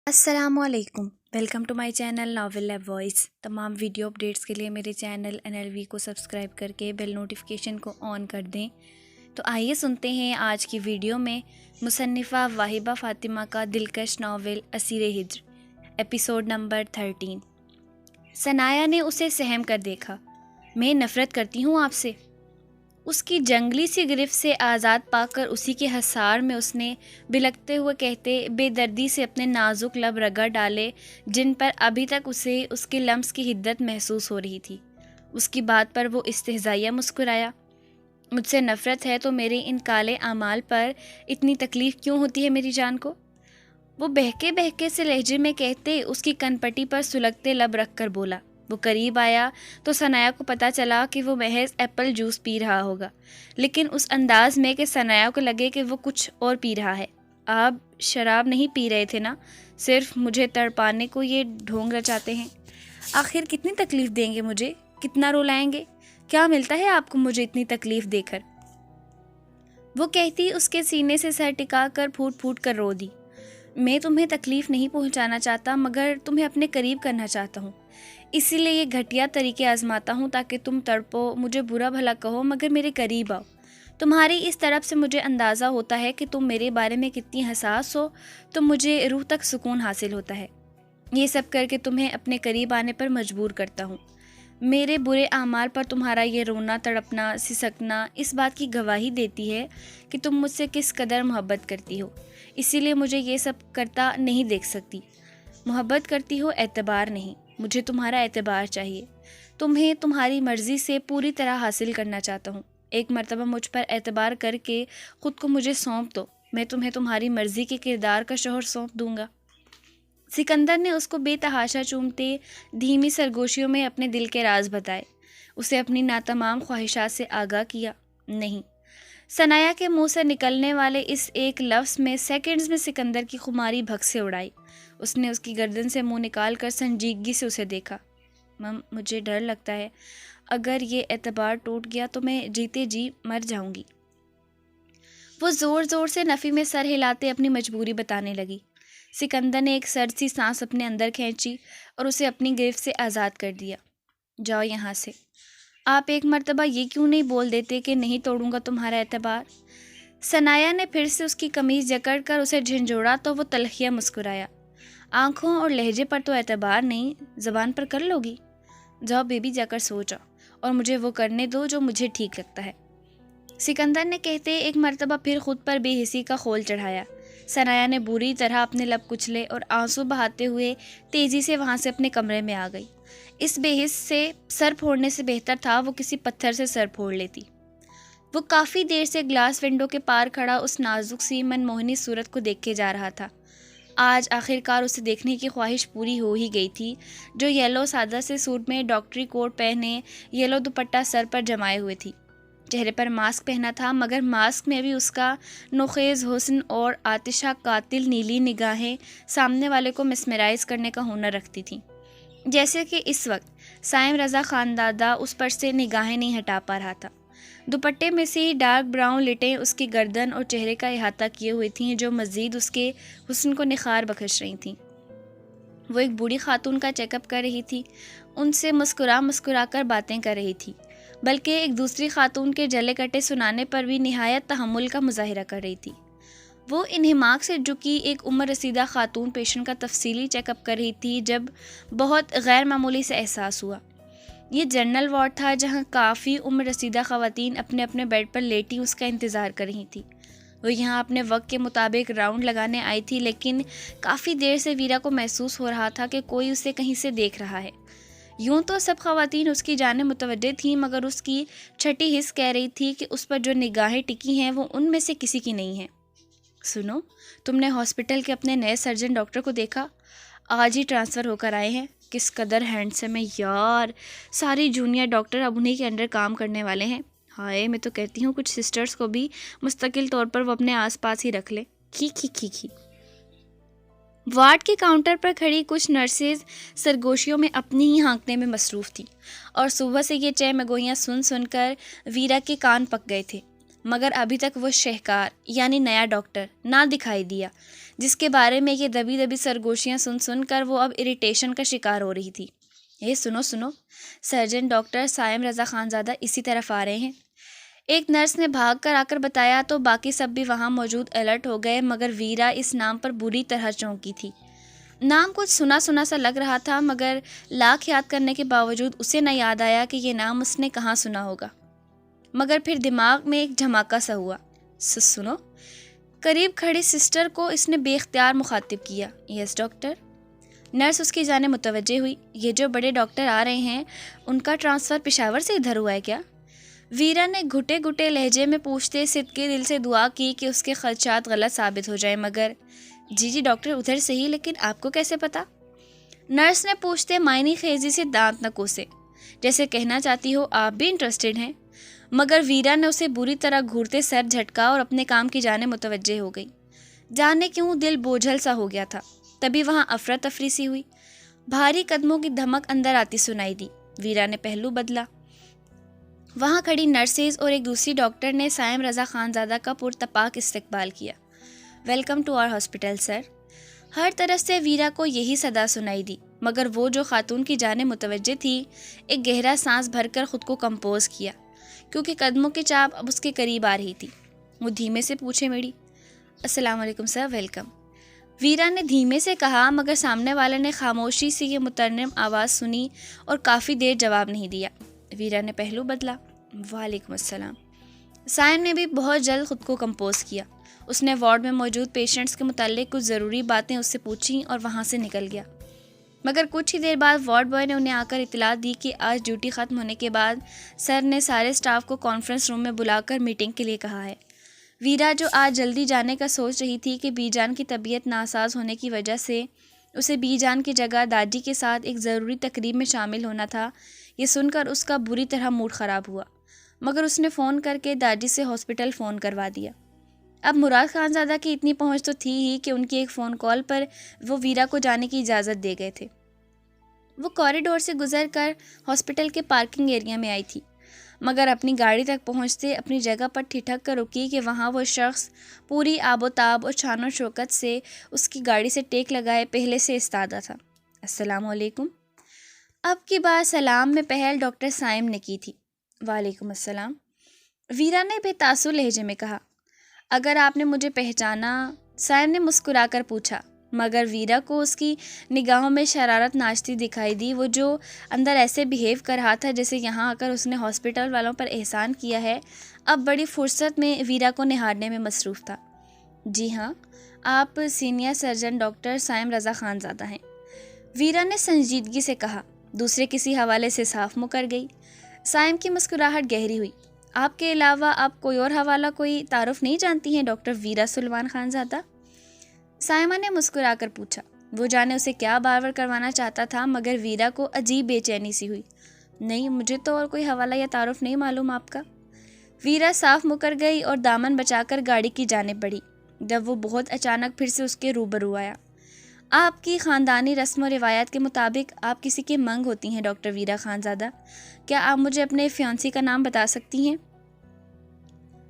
السلام علیکم، welcome to my channel novel lab voice. تمام ویڈیو اپڈیٹس کے لیے میرے چینل NLV کو سبسکرائب کر کے بیل نوٹیفیکیشن کو آن کر دیں۔ تو آئیے سنتے ہیں آج کی ویڈیو میں مصنفہ واہبہ فاطمہ کا دلکش ناول اسیر ہجر، ایپیسوڈ نمبر 13۔ ثنایا نے اسے سہم کر دیکھا۔ میں نفرت کرتی ہوں آپ سے۔ اس کی جنگلی سی گرفت سے آزاد پا کر اسی کے حصار میں اس نے بلکتے ہوئے کہتے بے دردی سے اپنے نازک لب رگڑ ڈالے جن پر ابھی تک اسے اس کے لمس کی حدت محسوس ہو رہی تھی۔ اس کی بات پر وہ استہزائیہ مسکرایا۔ مجھ سے نفرت ہے تو میرے ان کالے اعمال پر اتنی تکلیف کیوں ہوتی ہے میری جان کو؟ وہ بہکے بہکے سے لہجے میں کہتے اس کی کن پٹی پر سلگتے لب رکھ کر بولا۔ وہ قریب آیا تو ثنایا کو پتہ چلا کہ وہ محض ایپل جوس پی رہا ہوگا، لیکن اس انداز میں کہ ثنایا کو لگے کہ وہ کچھ اور پی رہا ہے۔ آپ شراب نہیں پی رہے تھے نا؟ صرف مجھے تڑپانے کو یہ ڈھونگ رچاتے ہیں۔ آخر کتنی تکلیف دیں گے مجھے؟ کتنا رلائیں گے؟ کیا ملتا ہے آپ کو مجھے اتنی تکلیف دے کر؟ وہ کہتی اس کے سینے سے سر ٹکا کر پھوٹ پھوٹ کر رو دی۔ میں تمہیں تکلیف نہیں پہنچانا چاہتا، مگر تمہیں اپنے قریب کرنا چاہتا ہوں۔ اسی لیے یہ گھٹیا طریقے آزماتا ہوں تاکہ تم تڑپو، مجھے برا بھلا کہو، مگر میرے قریب آؤ۔ تمہاری اس طرف سے مجھے اندازہ ہوتا ہے کہ تم میرے بارے میں کتنی حساس ہو، تو مجھے روح تک سکون حاصل ہوتا ہے۔ یہ سب کر کے تمہیں اپنے قریب آنے پر مجبور کرتا ہوں۔ میرے برے اعمال پر تمہارا یہ رونا، تڑپنا، سسکنا اس بات کی گواہی دیتی ہے کہ تم مجھ سے کس قدر محبت کرتی ہو۔ اسی لیے مجھے یہ سب کرتا نہیں دیکھ سکتی۔ محبت کرتی ہو، اعتبار نہیں۔ مجھے تمہارا اعتبار چاہیے۔ تمہیں تمہاری مرضی سے پوری طرح حاصل کرنا چاہتا ہوں۔ ایک مرتبہ مجھ پر اعتبار کر کے خود کو مجھے سونپ دو، میں تمہیں تمہاری مرضی کے کردار کا شوہر سونپ دوں گا۔ سکندر نے اس کو بے تحاشا چومتے دھیمی سرگوشیوں میں اپنے دل کے راز بتائے، اسے اپنی ناتمام خواہشات سے آگاہ کیا۔ نہیں، ثنایا کے منہ سے نکلنے والے اس ایک لفظ میں سیکنڈز میں سکندر کی خماری بھگ سے اڑائی۔ اس نے اس کی گردن سے منہ نکال کر سنجیدگی سے اسے دیکھا۔ مجھے ڈر لگتا ہے، اگر یہ اعتبار ٹوٹ گیا تو میں جیتے جی مر جاؤں گی۔ وہ زور زور سے نفی میں سر ہلاتے اپنی مجبوری بتانے لگی۔ سکندر نے ایک سرد سی سانس اپنے اندر کھینچی اور اسے اپنی گرفت سے آزاد کر دیا۔ جاؤ یہاں سے۔ آپ ایک مرتبہ یہ کیوں نہیں بول دیتے کہ نہیں توڑوں گا تمہارا اعتبار؟ ثنایا نے پھر سے اس کی قمیض جکڑ کر اسے جھنجھوڑا تو وہ تلخیہ مسکرایا۔ آنکھوں اور لہجے پر تو اعتبار نہیں، زبان پر کر لوگی؟ جاؤ بیبی، جا کر سو جاؤ اور مجھے وہ کرنے دو جو مجھے ٹھیک لگتا ہے۔ سکندر نے کہتے ایک مرتبہ پھر خود پر بے حسی کا خول چڑھایا۔ ثنایا نے بری طرح اپنے لب کچلے اور آنسو بہاتے ہوئے تیزی سے وہاں سے اپنے کمرے میں آ گئی۔ اس بے حس سے سر پھوڑنے سے بہتر تھا وہ کسی پتھر سے سر پھوڑ لیتی۔ وہ کافی دیر سے گلاس ونڈو کے پار کھڑا اس نازک سی منموہنی صورت کو دیکھے جا رہا تھا۔ آج آخر کار اسے دیکھنے کی خواہش پوری ہو ہی گئی تھی، جو یلو سادہ سے سوٹ میں ڈاکٹری کوٹ پہنے یلو دوپٹہ سر پر جمائے ہوئے تھی۔ چہرے پر ماسک پہنا تھا، مگر ماسک میں بھی اس کا نوخیز حسن اور آتشہ قاتل نیلی نگاہیں سامنے والے کو مسمرائز کرنے کا ہنر رکھتی تھیں۔ جیسے کہ اس وقت سائم رضا خاندادہ اس پر سے نگاہیں نہیں ہٹا پا رہا تھا۔ دوپٹے میں سے ڈارک براؤن لٹیں اس کی گردن اور چہرے کا احاطہ کیے ہوئی تھیں، جو مزید اس کے حسن کو نکھار بخش رہی تھیں۔ وہ ایک بوڑھی خاتون کا چیک اپ کر رہی تھی، ان سے مسکرا مسکرا کر باتیں کر رہی تھی، بلکہ ایک دوسری خاتون کے جلے کٹے سنانے پر بھی نہایت تحمل کا مظاہرہ کر رہی تھی۔ وہ انہماک سے جھکی ایک عمر رسیدہ خاتون پیشنٹ کا تفصیلی چیک اپ کر رہی تھی جب بہت غیر معمولی سے احساس ہوا۔ یہ جنرل وارڈ تھا جہاں کافی عمر رسیدہ خواتین اپنے اپنے بیڈ پر لیٹی اس کا انتظار کر رہی تھیں۔ وہ یہاں اپنے وقت کے مطابق راؤنڈ لگانے آئی تھی، لیکن کافی دیر سے ویرا کو محسوس ہو رہا تھا کہ کوئی اسے کہیں سے دیکھ رہا ہے۔ یوں تو سب خواتین اس کی جانب متوجہ تھیں، مگر اس کی چھٹی حس کہہ رہی تھی کہ اس پر جو نگاہیں ٹکی ہیں وہ ان میں سے کسی کی نہیں ہیں۔ سنو، تم نے ہاسپٹل کے اپنے نئے سرجن ڈاکٹر کو دیکھا؟ آج ہی ٹرانسفر ہو کر آئے ہیں۔ کس قدر ہینڈسم ہے یار، ساری جونیئر ڈاکٹر اب انہی کے انڈر کام کرنے والے ہیں۔ ہائے، میں تو کہتی ہوں کچھ سسٹرز کو بھی مستقل طور پر وہ اپنے آس پاس ہی رکھ لیں۔ کھی کھی کھی کھی۔ وارڈ کے کاؤنٹر پر کھڑی کچھ نرسز سرگوشیوں میں اپنی ہی ہانکنے میں مصروف تھیں، اور صبح سے یہ چہ مگوئیاں سن سن کر ویرا کے کان پک گئے تھے۔ مگر ابھی تک وہ شہکار یعنی نیا ڈاکٹر نہ دکھائی دیا، جس کے بارے میں یہ دبی دبی سرگوشیاں سن کر وہ اب اریٹیشن کا شکار ہو رہی تھی۔ سنو، سرجن ڈاکٹر سائم رضا خان زادہ اسی طرف آ رہے ہیں۔ ایک نرس نے بھاگ کر آ کر بتایا تو باقی سب بھی وہاں موجود الرٹ ہو گئے، مگر ویرا اس نام پر بری طرح چونکی تھی۔ نام کچھ سنا سا لگ رہا تھا، مگر لاکھ یاد کرنے کے باوجود اسے نہ یاد آیا کہ یہ نام اس نے کہاں سنا ہوگا۔ مگر پھر دماغ میں ایک دھماکہ سا ہوا۔ سنو، قریب کھڑی سسٹر کو اس نے بے اختیار مخاطب کیا۔ یس ڈاکٹر۔ نرس اس کی جانب متوجہ ہوئی۔ یہ جو بڑے ڈاکٹر آ رہے ہیں، ان کا ٹرانسفر پشاور سے ادھر ہوا ہے کیا؟ ویرا نے گھٹے لہجے میں پوچھتے صدقے دل سے دعا کی کہ اس کے خدشات غلط ثابت ہو جائیں، مگر جی ڈاکٹر ادھر سے ہی، لیکن آپ کو کیسے پتا؟ نرس نے پوچھتے معنی خیزی سے دانت نہ کوسے، جیسے کہنا چاہتی ہو آپ بھی انٹرسٹڈ ہیں، مگر ویرا نے اسے بری طرح گھورتے سر جھٹکا اور اپنے کام کی جانب متوجہ ہو گئی۔ جانے کیوں دل بوجھل سا ہو گیا تھا۔ تبھی وہاں افراتفری سی ہوئی، بھاری قدموں کی دھمک اندر آتی سنائی دی۔ ویرا نے پہلو بدلا۔ وہاں کھڑی نرسز اور ایک دوسری ڈاکٹر نے سائم رضا خان زادہ کا پرتپاک استقبال کیا۔ ویلکم ٹو آور ہاسپٹل سر۔ ہر طرف سے ویرا کو یہی صدا سنائی دی، مگر وہ جو خاتون کی جانب متوجہ تھی، ایک گہرا سانس بھر کر خود کو کمپوز کیا، کیونکہ قدموں کی چاپ اب اس کے قریب آ رہی تھی۔ وہ دھیمے سے پوچھے میری السلام علیکم سر، ویلکم۔ ویرا نے دھیمے سے کہا، مگر سامنے والے نے خاموشی سے یہ مترنم آواز سنی اور کافی دیر جواب نہیں دیا۔ ویرا نے پہلو بدلا۔ وعلیکم السلام۔ سائم نے بھی بہت جلد خود کو کمپوز کیا۔ اس نے وارڈ میں موجود پیشنٹس کے متعلق کچھ ضروری باتیں اس سے پوچھیں اور وہاں سے نکل گیا۔ مگر کچھ ہی دیر بعد وارڈ بوائے نے انہیں آ کر اطلاع دی کہ آج ڈیوٹی ختم ہونے کے بعد سر نے سارے سٹاف کو کانفرنس روم میں بلا کر میٹنگ کے لیے کہا ہے۔ ویرا جو آج جلدی جانے کا سوچ رہی تھی کہ بی جان کی طبیعت ناساز ہونے کی وجہ سے اسے بی جان کی جگہ داجی کے ساتھ ایک ضروری تقریب میں شامل ہونا تھا، یہ سن کر اس کا بری طرح موڈ خراب ہوا، مگر اس نے فون کر کے داجی سے ہاسپٹل فون کروا دیا۔ اب مراد خان زادہ کی اتنی پہنچ تو تھی ہی کہ ان کی ایک فون کال پر وہ ویرا کو جانے کی اجازت دے گئے تھے۔ وہ کوریڈور سے گزر کر ہاسپٹل کے پارکنگ ایریا میں آئی تھی، مگر اپنی گاڑی تک پہنچتے اپنی جگہ پر ٹھٹک کر رکی کہ وہاں وہ شخص پوری آب و تاب اور شان و شوکت سے اس کی گاڑی سے ٹیک لگائے پہلے سے استادہ تھا۔ السلام علیکم۔ اب کی بار سلام میں پہل ڈاکٹر سائم نے کی تھی۔ وعلیکم السلام، ویرا نے بے تاثر لہجے میں کہا۔ اگر آپ نے مجھے پہچانا، سائم نے مسکرا کر پوچھا، مگر ویرا کو اس کی نگاہوں میں شرارت ناچتی دکھائی دی۔ وہ جو اندر ایسے بیہیو کر رہا تھا جیسے یہاں آ کر اس نے ہاسپٹل والوں پر احسان کیا ہے، اب بڑی فرصت میں ویرا کو نہارنے میں مصروف تھا۔ جی ہاں، آپ سینئر سرجن ڈاکٹر سائم رضا خان زادہ ہیں، ویرا نے سنجیدگی سے کہا۔ دوسرے کسی حوالے سے صاف مکر گئی۔ سائم کی مسکراہٹ گہری ہوئی۔ آپ کے علاوہ آپ کوئی اور حوالہ، کوئی تعارف نہیں جانتی ہیں ڈاکٹر ویرا سلمان خان زادہ؟ سائمہ نے مسکرا کر پوچھا۔ وہ جانے اسے کیا بار کروانا چاہتا تھا، مگر ویرا کو عجیب بے چینی سی ہوئی۔ نہیں، مجھے تو اور کوئی حوالہ یا تعارف نہیں معلوم آپ کا۔ ویرا صاف مکر گئی اور دامن بچا کر گاڑی کی جانب بڑھی، جب وہ بہت اچانک پھر سے اس کے روبرو آیا۔ آپ کی خاندانی رسم و روایات کے مطابق آپ کسی کی منگ ہوتی ہیں ڈاکٹر ویرا خان زادہ، کیا آپ مجھے اپنے فیانسی کا نام بتا سکتی ہیں؟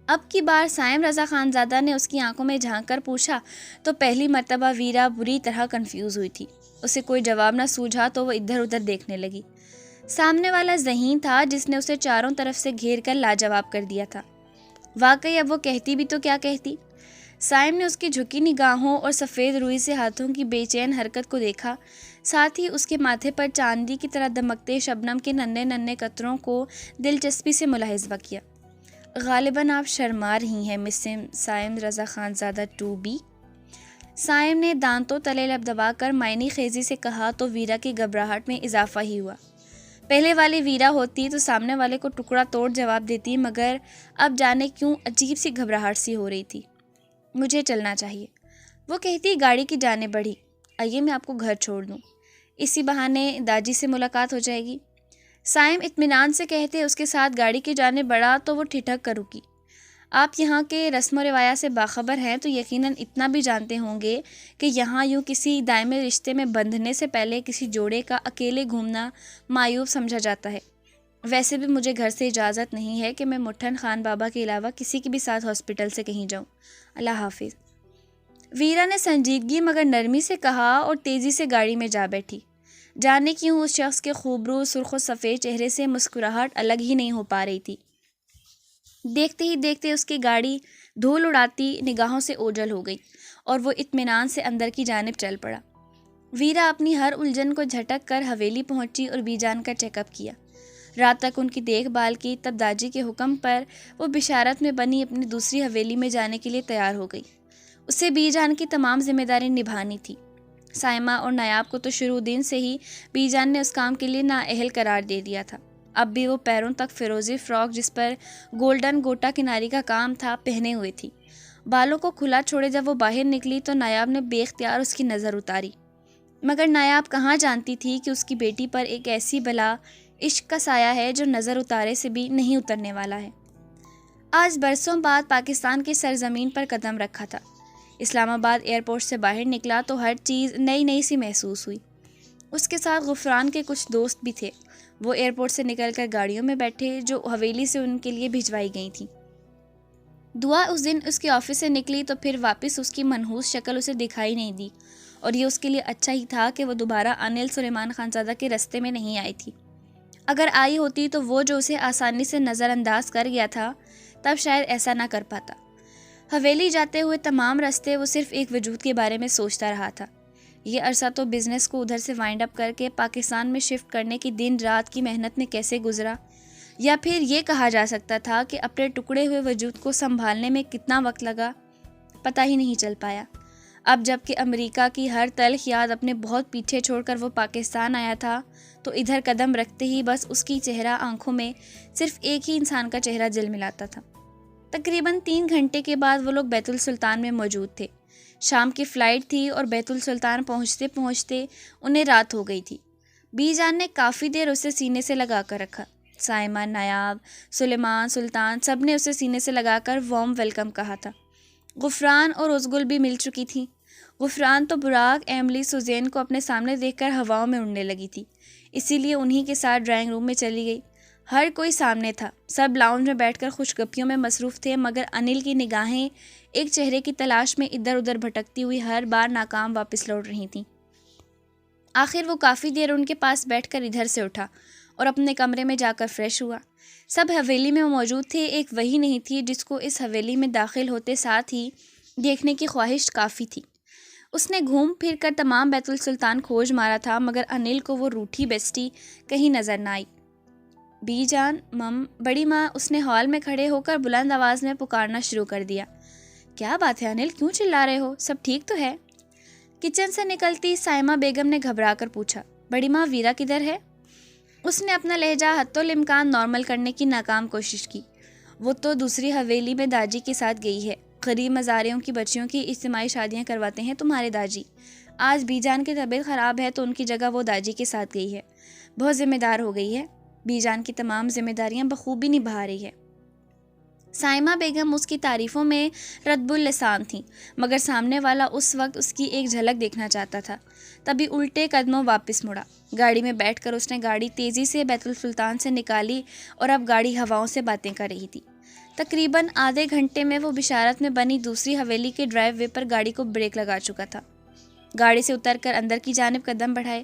اب کی بار سائم رضا خان زادہ نے اس کی آنکھوں میں جھانک کر پوچھا تو پہلی مرتبہ ویرا بری طرح کنفیوز ہوئی تھی۔ اسے کوئی جواب نہ سوجھا تو وہ ادھر ادھر دیکھنے لگی۔ سامنے والا ذہین تھا جس نے اسے چاروں طرف سے گھیر کر لاجواب کر دیا تھا۔ واقعی اب وہ کہتی بھی تو کیا کہتی؟ سائم نے اس کی جھکی نگاہوں اور سفید روئی سے ہاتھوں کی بے چین حرکت کو دیکھا، ساتھ ہی اس کے ماتھے پر چاندی کی طرح دمکتے شبنم کے ننھے ننھے قطروں کو دلچسپی سے ملاحظہ کیا۔ غالباً آپ شرما رہی ہیں مس سائم رضا خان زادہ 2B۔ سائم نے دانتوں تلے لب دبا کر معنی خیزی سے کہا تو ویرا کی گھبراہٹ میں اضافہ ہی ہوا۔ پہلے والی ویرا ہوتی تو سامنے والے کو ٹکڑا توڑ جواب دیتی، مگر اب جانے کیوں عجیب سی گھبراہٹ سی ہو رہی تھی۔ مجھے چلنا چاہیے، وہ کہتی گاڑی کی جانب بڑھی۔ آئیے میں آپ کو گھر چھوڑ دوں، اسی بہانے داجی سے ملاقات ہو جائے گی۔ سائم اطمینان سے کہتے اس کے ساتھ گاڑی کی جانب بڑھا تو وہ ٹھٹک کر رکی۔ آپ یہاں کے رسم و روایات سے باخبر ہیں تو یقیناً اتنا بھی جانتے ہوں گے کہ یہاں یوں کسی دائمی رشتے میں بندھنے سے پہلے کسی جوڑے کا اکیلے گھومنا معیوب سمجھا جاتا ہے۔ ویسے بھی مجھے گھر سے اجازت نہیں ہے کہ میں مٹھن خان بابا کے علاوہ کسی کے بھی ساتھ ہاسپٹل سے کہیں جاؤں. اللہ حافظ. ویرا نے سنجیدگی مگر نرمی سے کہا اور تیزی سے گاڑی میں جا بیٹھی. جانے کیوں اس شخص کے خوبرو سرخ و سفید چہرے سے مسکراہٹ الگ ہی نہیں ہو پا رہی تھی. دیکھتے ہی دیکھتے اس کی گاڑی دھول اڑاتی نگاہوں سے اوجھل ہو گئی اور وہ اطمینان سے اندر کی جانب چل پڑا. ویرا اپنی ہر الجھن کو جھٹک کر حویلی پہنچی اور بی جان کا چیک اپ کیا. رات تک ان کی دیکھ بھال کی. تب داجی کے حکم پر وہ بشارت میں بنی اپنی دوسری حویلی میں جانے کے لیے تیار ہو گئی. اسے بی جان کی تمام ذمہ داری نبھانی تھی. سائمہ اور نایاب کو تو شروع دن سے ہی بی جان نے اس کام کے لیے نااہل قرار دے دیا تھا. اب بھی وہ پیروں تک فیروزی فراک جس پر گولڈن گوٹا کناری کا کام تھا پہنے ہوئے تھی. بالوں کو کھلا چھوڑے جب وہ باہر نکلی تو نایاب نے بے اختیار اس کی نظر اتاری. مگر نایاب کہاں جانتی تھی کہ اس کی بیٹی پر ایک ایسی بلا عشق کا سایہ ہے جو نظر اتارے سے بھی نہیں اترنے والا ہے. آج برسوں بعد پاکستان کی سرزمین پر قدم رکھا تھا. اسلام آباد ایئرپورٹ سے باہر نکلا تو ہر چیز نئی نئی سی محسوس ہوئی. اس کے ساتھ غفران کے کچھ دوست بھی تھے. وہ ایئرپورٹ سے نکل کر گاڑیوں میں بیٹھے جو حویلی سے ان کے لیے بھجوائی گئی تھیں. دعا اس دن اس کے آفس سے نکلی تو پھر واپس اس کی منحوس شکل اسے دکھائی نہیں دی اور یہ اس کے لیے اچھا ہی تھا کہ وہ دوبارہ انل سلیمان خان زادہ کے رستے میں نہیں آئی تھی. اگر آئی ہوتی تو وہ جو اسے آسانی سے نظر انداز کر گیا تھا تب شاید ایسا نہ کر پاتا. حویلی جاتے ہوئے تمام راستے وہ صرف ایک وجود کے بارے میں سوچتا رہا تھا. یہ عرصہ تو بزنس کو ادھر سے وائنڈ اپ کر کے پاکستان میں شفٹ کرنے کی دن رات کی محنت میں کیسے گزرا، یا پھر یہ کہا جا سکتا تھا کہ اپنے ٹکڑے ہوئے وجود کو سنبھالنے میں کتنا وقت لگا پتہ ہی نہیں چل پایا. اب جب کہ امریکہ کی ہر تلخ یاد اپنے بہت پیچھے چھوڑ کر وہ پاکستان آیا تھا تو ادھر قدم رکھتے ہی بس اس کی چہرہ آنکھوں میں صرف ایک ہی انسان کا چہرہ جل ملاتا تھا. تقریباً 3 گھنٹے کے بعد وہ لوگ بیت السلطان میں موجود تھے. شام کی فلائٹ تھی اور بیت السلطان پہنچتے پہنچتے انہیں رات ہو گئی تھی. بی جان نے کافی دیر اسے سینے سے لگا کر رکھا. سائمہ، نایاب، سلیمان، سلطان سب نے اسے سینے سے لگا کر وارم ویلکم کہا تھا. غفران اور ازگل بھی مل چکی تھی. غفران تو براق، ایملی، سوزین کو اپنے سامنے دیکھ کر ہواؤں میں اڑنے لگی تھی، اسی لیے انہی کے ساتھ ڈرائنگ روم میں چلی گئی. ہر کوئی سامنے تھا. سب لاؤنج میں بیٹھ کر خوش گپیوں میں مصروف تھے مگر انل کی نگاہیں ایک چہرے کی تلاش میں ادھر ادھر بھٹکتی ہوئی ہر بار ناکام واپس لوٹ رہی تھیں. آخر وہ کافی دیر ان کے پاس بیٹھ کر ادھر سے اٹھا اور اپنے کمرے میں جا کر فریش ہوا. سب حویلی میں موجود تھے، ایک وہی نہیں تھی جس کو اس حویلی میں داخل ہوتے ساتھ ہی دیکھنے کی خواہش کافی تھی. اس نے گھوم پھر کر تمام بیت السلطان کھوج مارا تھا مگر انل کو وہ روٹھی بیسٹی کہیں نظر نہ آئی. بی جان، مم، بڑی ماں. اس نے ہال میں کھڑے ہو کر بلند آواز میں پکارنا شروع کر دیا. کیا بات ہے انل، کیوں چلا رہے ہو؟ سب ٹھیک تو ہے؟ کچن سے نکلتی سائمہ بیگم نے گھبرا کر پوچھا. بڑی ماں، ویرا کدھر ہے؟ اس نے اپنا لہجہ حتی الامکان نارمل کرنے کی ناکام کوشش کی. وہ تو دوسری حویلی میں داجی کے ساتھ گئی ہے. غریب مزاریوں کی بچیوں کی اجتماعی شادیاں کرواتے ہیں تمہارے داجی. آج بی جان کی طبیعت خراب ہے تو ان کی جگہ وہ داجی کے ساتھ گئی ہے. بہت ذمہ دار ہو گئی ہے. بی جان کی تمام ذمہ داریاں بخوبی نبھا رہی ہے. سائمہ بیگم اس کی تعریفوں میں رطب اللسان تھیں مگر سامنے والا اس وقت اس کی ایک جھلک دیکھنا چاہتا تھا. تبھی الٹے قدموں واپس مڑا. گاڑی میں بیٹھ کر اس نے گاڑی تیزی سے بیت السلطان سے نکالی اور اب گاڑی ہواؤں سے باتیں کر رہی تھی. تقریباً آدھے گھنٹے میں وہ بشارت میں بنی دوسری حویلی کے ڈرائیو وے پر گاڑی کو بریک لگا چکا تھا. گاڑی سے اتر کر اندر کی جانب قدم بڑھائے.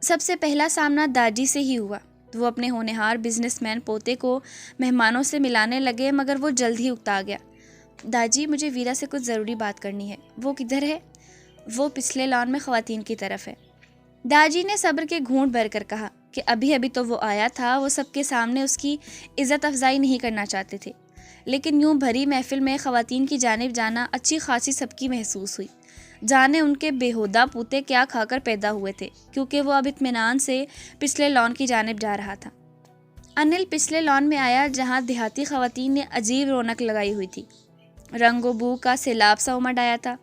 سب سے پہلا سامنا داجی سے ہی ہوا. وہ اپنے ہونہار بزنس مین پوتے کو مہمانوں سے ملانے لگے مگر وہ جلد ہی اکتا گیا. داجی، مجھے ویرا سے کچھ ضروری بات کرنی ہے. وہ کدھر ہے؟ وہ پچھلے لان میں خواتین کی طرف ہے. داجی نے صبر کے گھونٹ بھر کر کہا کہ ابھی تو وہ آیا تھا. وہ سب کے سامنے اس کی عزت افزائی نہیں کرنا چاہتے تھے لیکن یوں بھری محفل میں خواتین کی جانب جانا اچھی خاصی سب کی محسوس ہوئی. جانے ان کے بےہودہ پوتے کیا کھا کر پیدا ہوئے تھے کیونکہ وہ اب اطمینان سے پچھلے لان کی جانب جا رہا تھا. انل پچھلے لان میں آیا جہاں دیہاتی خواتین نے عجیب رونق لگائی ہوئی تھی. رنگ و بو کا سیلاب سا امڈ آیا تھا.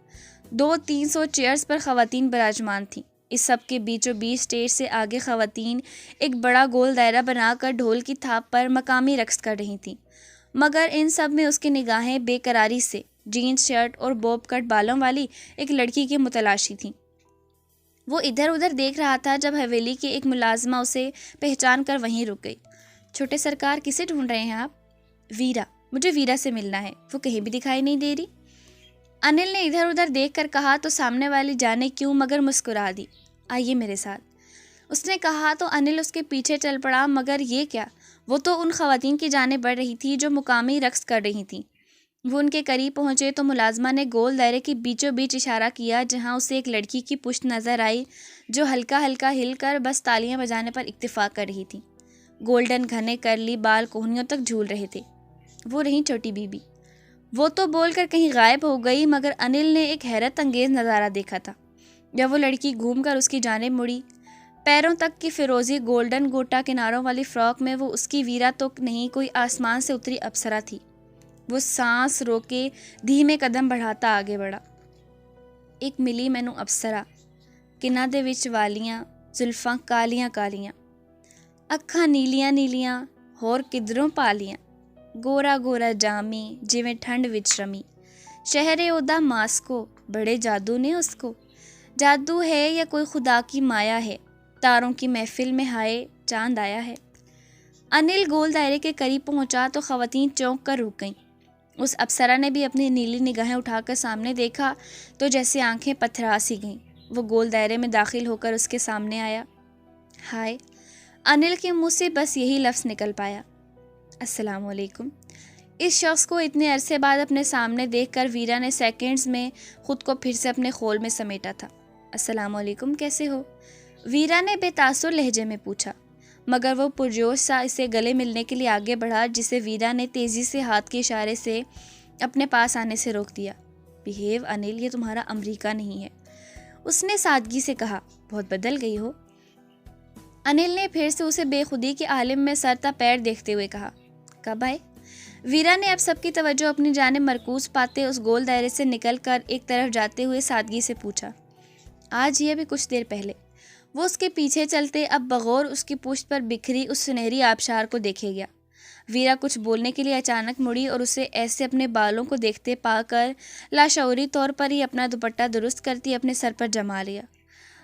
200-300 چیئرز پر خواتین براجمان تھیں. اس سب کے بیچوں بیچ اسٹیج سے آگے خواتین ایک بڑا گول دائرہ بنا کر ڈھول کی تھاپ پر مقامی رقص کر رہی تھیں مگر ان سب میں اس کی نگاہیں بے قراری سے جینز شرٹ اور بوب کٹ بالوں والی ایک لڑکی کی متلاشی تھیں. وہ ادھر ادھر دیکھ رہا تھا جب حویلی کی ایک ملازمہ اسے پہچان کر وہیں رک گئی. چھوٹے سرکار کسے ڈھونڈ رہے ہیں آپ؟ ویرا، مجھے ویرا سے ملنا ہے، وہ کہیں بھی دکھائی نہیں دے رہی۔ انل نے ادھر ادھر دیکھ کر کہا تو سامنے والی جانے کیوں مگر مسکرا دی۔ آئیے میرے ساتھ، اس نے کہا تو انل اس کے پیچھے چل پڑا، مگر یہ کیا؟ وہ تو ان خواتین کی جانب بڑھ رہی تھی جو مقامی رقص کر رہی تھیں۔ وہ ان کے قریب پہنچے تو ملازمہ نے گول دائرے کے بیچوں بیچ اشارہ کیا جہاں اسے ایک لڑکی کی پشت نظر آئی جو ہلکا ہلکا ہل کر بس تالیاں بجانے پر اکتفا کر رہی تھی۔ گولڈن گھنے کرلی بال کوہنیوں تک جھول رہے تھے۔ وہ رہیں چھوٹی بی بی۔ وہ تو بول کر کہیں غائب ہو گئی، مگر انل نے ایک حیرت انگیز نظارہ دیکھا تھا جب وہ لڑکی گھوم کر اس کی جانب مڑی۔ پیروں تک کی فیروزی گولڈن گوٹا کناروں والی فراک میں وہ اس کی ویرا تو نہیں، کوئی آسمان سے اتری اپسرا تھی۔ وہ سانس روکے دھیمے قدم بڑھاتا آگے بڑھا۔ ایک ملی مینوں اپسرا، کناں دے وچ والیاں، زلفاں کالیاں کالیاں، اکھاں نیلیاں نیلیاں، ہور کدھروں پالیاں، گورا گورا جامی جویں ٹھنڈ وچ رمی، شہر اودا ماسکو، بڑے جادو نے اس کو، جادو ہے یا کوئی خدا کی مایا ہے، تاروں کی محفل میں ہائے چاند آیا ہے۔ انل گول دائرے کے قریب پہنچا تو خواتین چونک کر رک گئیں۔ اس اپسرا نے بھی اپنی نیلی نگاہیں اٹھا کر سامنے دیکھا تو جیسے آنکھیں پتھرا سی گئیں۔ وہ گول دائرے میں داخل ہو کر اس کے سامنے آیا۔ ہائے! انل کے منہ سے بس یہی لفظ نکل پایا، السلام علیکم۔ اس شخص کو اتنے عرصے بعد اپنے سامنے دیکھ کر ویرا نے سیکنڈز میں خود کو پھر سے اپنے خول میں سمیٹا تھا۔ السلام علیکم، کیسے ہو؟ ویرا نے بے تاثر لہجے میں پوچھا، مگر وہ پرجوش سا اسے گلے ملنے کے لیے آگے بڑھا، جسے ویرا نے تیزی سے ہاتھ کے اشارے سے اپنے پاس آنے سے روک دیا۔ بہیو انل، یہ تمہارا امریکہ نہیں ہے، اس نے سادگی سے کہا۔ بہت بدل گئی ہو۔ انل نے پھر سے اسے بے خودی کے عالم میں سر تا پیر دیکھتے ہوئے کہا۔ کب آئے؟ ویرا نے اب سب کی توجہ اپنی جانب مرکوز پاتے اس گول دائرے سے نکل کر ایک طرف جاتے ہوئے سادگی سے پوچھا۔ آج ہی ابھی کچھ دیر پہلے۔ وہ اس کے پیچھے چلتے اب بغور اس کی پشت پر بکھری اس سنہری آبشار کو دیکھے گیا۔ ویرا کچھ بولنے کے لیے اچانک مڑی اور اسے ایسے اپنے بالوں کو دیکھتے پا کر لاشعوری طور پر ہی اپنا دوپٹہ درست کرتی اپنے سر پر جما لیا۔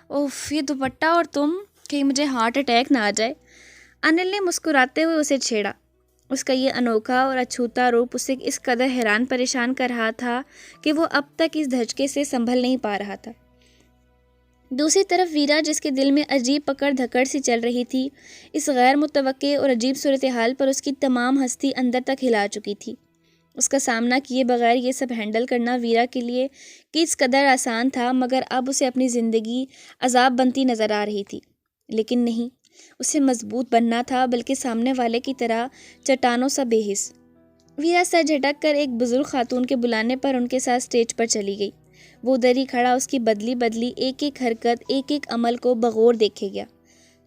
اوف، یہ دوپٹہ اور تم، کہیں مجھے ہارٹ اٹیک نہ آ جائے۔ انل نے مسکراتے ہوئے اسے چھیڑا۔ اس کا یہ انوکھا اور اچھوتا روپ اسے اس قدر حیران پریشان کر رہا تھا کہ وہ اب تک اس دھچکے سے سنبھل نہیں پا رہا تھا۔ دوسری طرف ویرا، جس کے دل میں عجیب پکڑ دھکڑ سی چل رہی تھی، اس غیر متوقع اور عجیب صورتحال پر اس کی تمام ہستی اندر تک ہلا چکی تھی۔ اس کا سامنا کیے بغیر یہ سب ہینڈل کرنا ویرا کے لیے کس قدر آسان تھا، مگر اب اسے اپنی زندگی عذاب بنتی نظر آ رہی تھی۔ لیکن نہیں، اسے مضبوط بننا تھا، بلکہ سامنے والے کی طرح چٹانوں سا بے حس۔ ویرا سر جھٹک کر ایک بزرگ خاتون کے بلانے پر ان کے ساتھ سٹیج پر چلی گئی۔ وہ ادھر ہی کھڑا اس کی بدلی ایک ایک حرکت، ایک ایک عمل کو بغور دیکھے گیا۔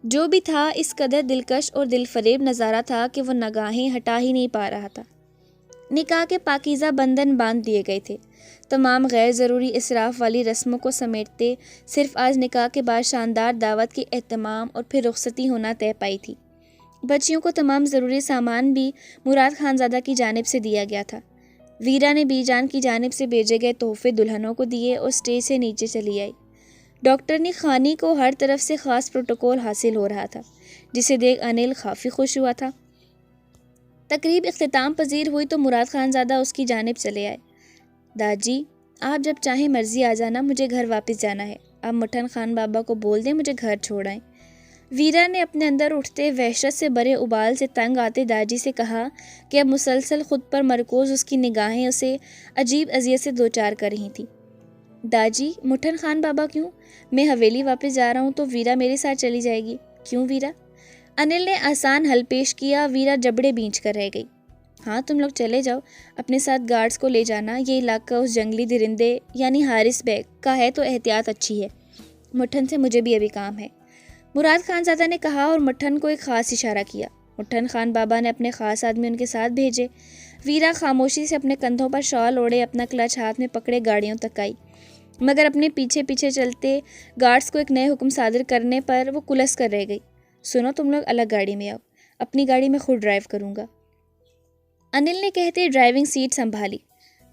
جو بھی تھا اس قدر دلکش اور دل فریب نظارہ تھا کہ وہ نگاہیں ہٹا ہی نہیں پا رہا تھا۔ نکاح کے پاکیزہ بندھن باندھ دیے گئے تھے۔ تمام غیر ضروری اسراف والی رسموں کو سمیٹتے صرف آج نکاح کے بعد شاندار دعوت کے اہتمام اور پھر رخصتی ہونا طے پائی تھی۔ بچیوں کو تمام ضروری سامان بھی مراد خانزادہ کی جانب سے دیا گیا تھا۔ ویرا نے بی جان کی جانب سے بھیجے گئے تحفے دلہنوں کو دیے اور اسٹیج سے نیچے چلی آئی۔ ڈاکٹرنی خانی کو ہر طرف سے خاص پروٹوکول حاصل ہو رہا تھا، جسے دیکھ انل کافی خوش ہوا تھا۔ تقریب اختتام پذیر ہوئی تو مراد خانزادہ اس کی جانب چلے آئے۔ داجی، آپ جب چاہیں مرضی آ جانا، مجھے گھر واپس جانا ہے۔ آپ مٹھن خان بابا کو بول دیں مجھے گھر چھوڑ آئیں۔ ویرا نے اپنے اندر اٹھتے وحشت سے بھرے ابال سے تنگ آتے داجی سے کہا کہ اب مسلسل خود پر مرکوز اس کی نگاہیں اسے عجیب اذیت سے دوچار کر رہی تھیں۔ داجی، مٹھن خان بابا کیوں؟ میں حویلی واپس جا رہا ہوں تو ویرا میرے ساتھ چلی جائے گی۔ کیوں ویرا؟ انل نے آسان حل پیش کیا۔ ویرا جبڑے بینچ کر رہ گئی۔ ہاں، تم لوگ چلے جاؤ، اپنے ساتھ گارڈز کو لے جانا، یہ علاقہ اس جنگلی درندے یعنی حارث بیگ کا ہے تو احتیاط اچھی ہے۔ مٹھن سے مجھے بھی ابھی کام ہے، مراد خانزادہ نے کہا اور مٹھن کو ایک خاص اشارہ کیا۔ مٹھن خان بابا نے اپنے خاص آدمی ان کے ساتھ بھیجے۔ ویرا خاموشی سے اپنے کندھوں پر شال اوڑھے اپنا کلچ ہاتھ میں پکڑے گاڑیوں تک آئی، مگر اپنے پیچھے پیچھے چلتے گارڈز کو ایک نئے حکم صادر کرنے پر وہ کلس کر رہ گئی۔ سنو، تم لوگ الگ گاڑی میں آؤ، اپنی گاڑی میں خود ڈرائیو کروں گا۔ انل نے کہتے ڈرائیونگ سیٹ سنبھالی۔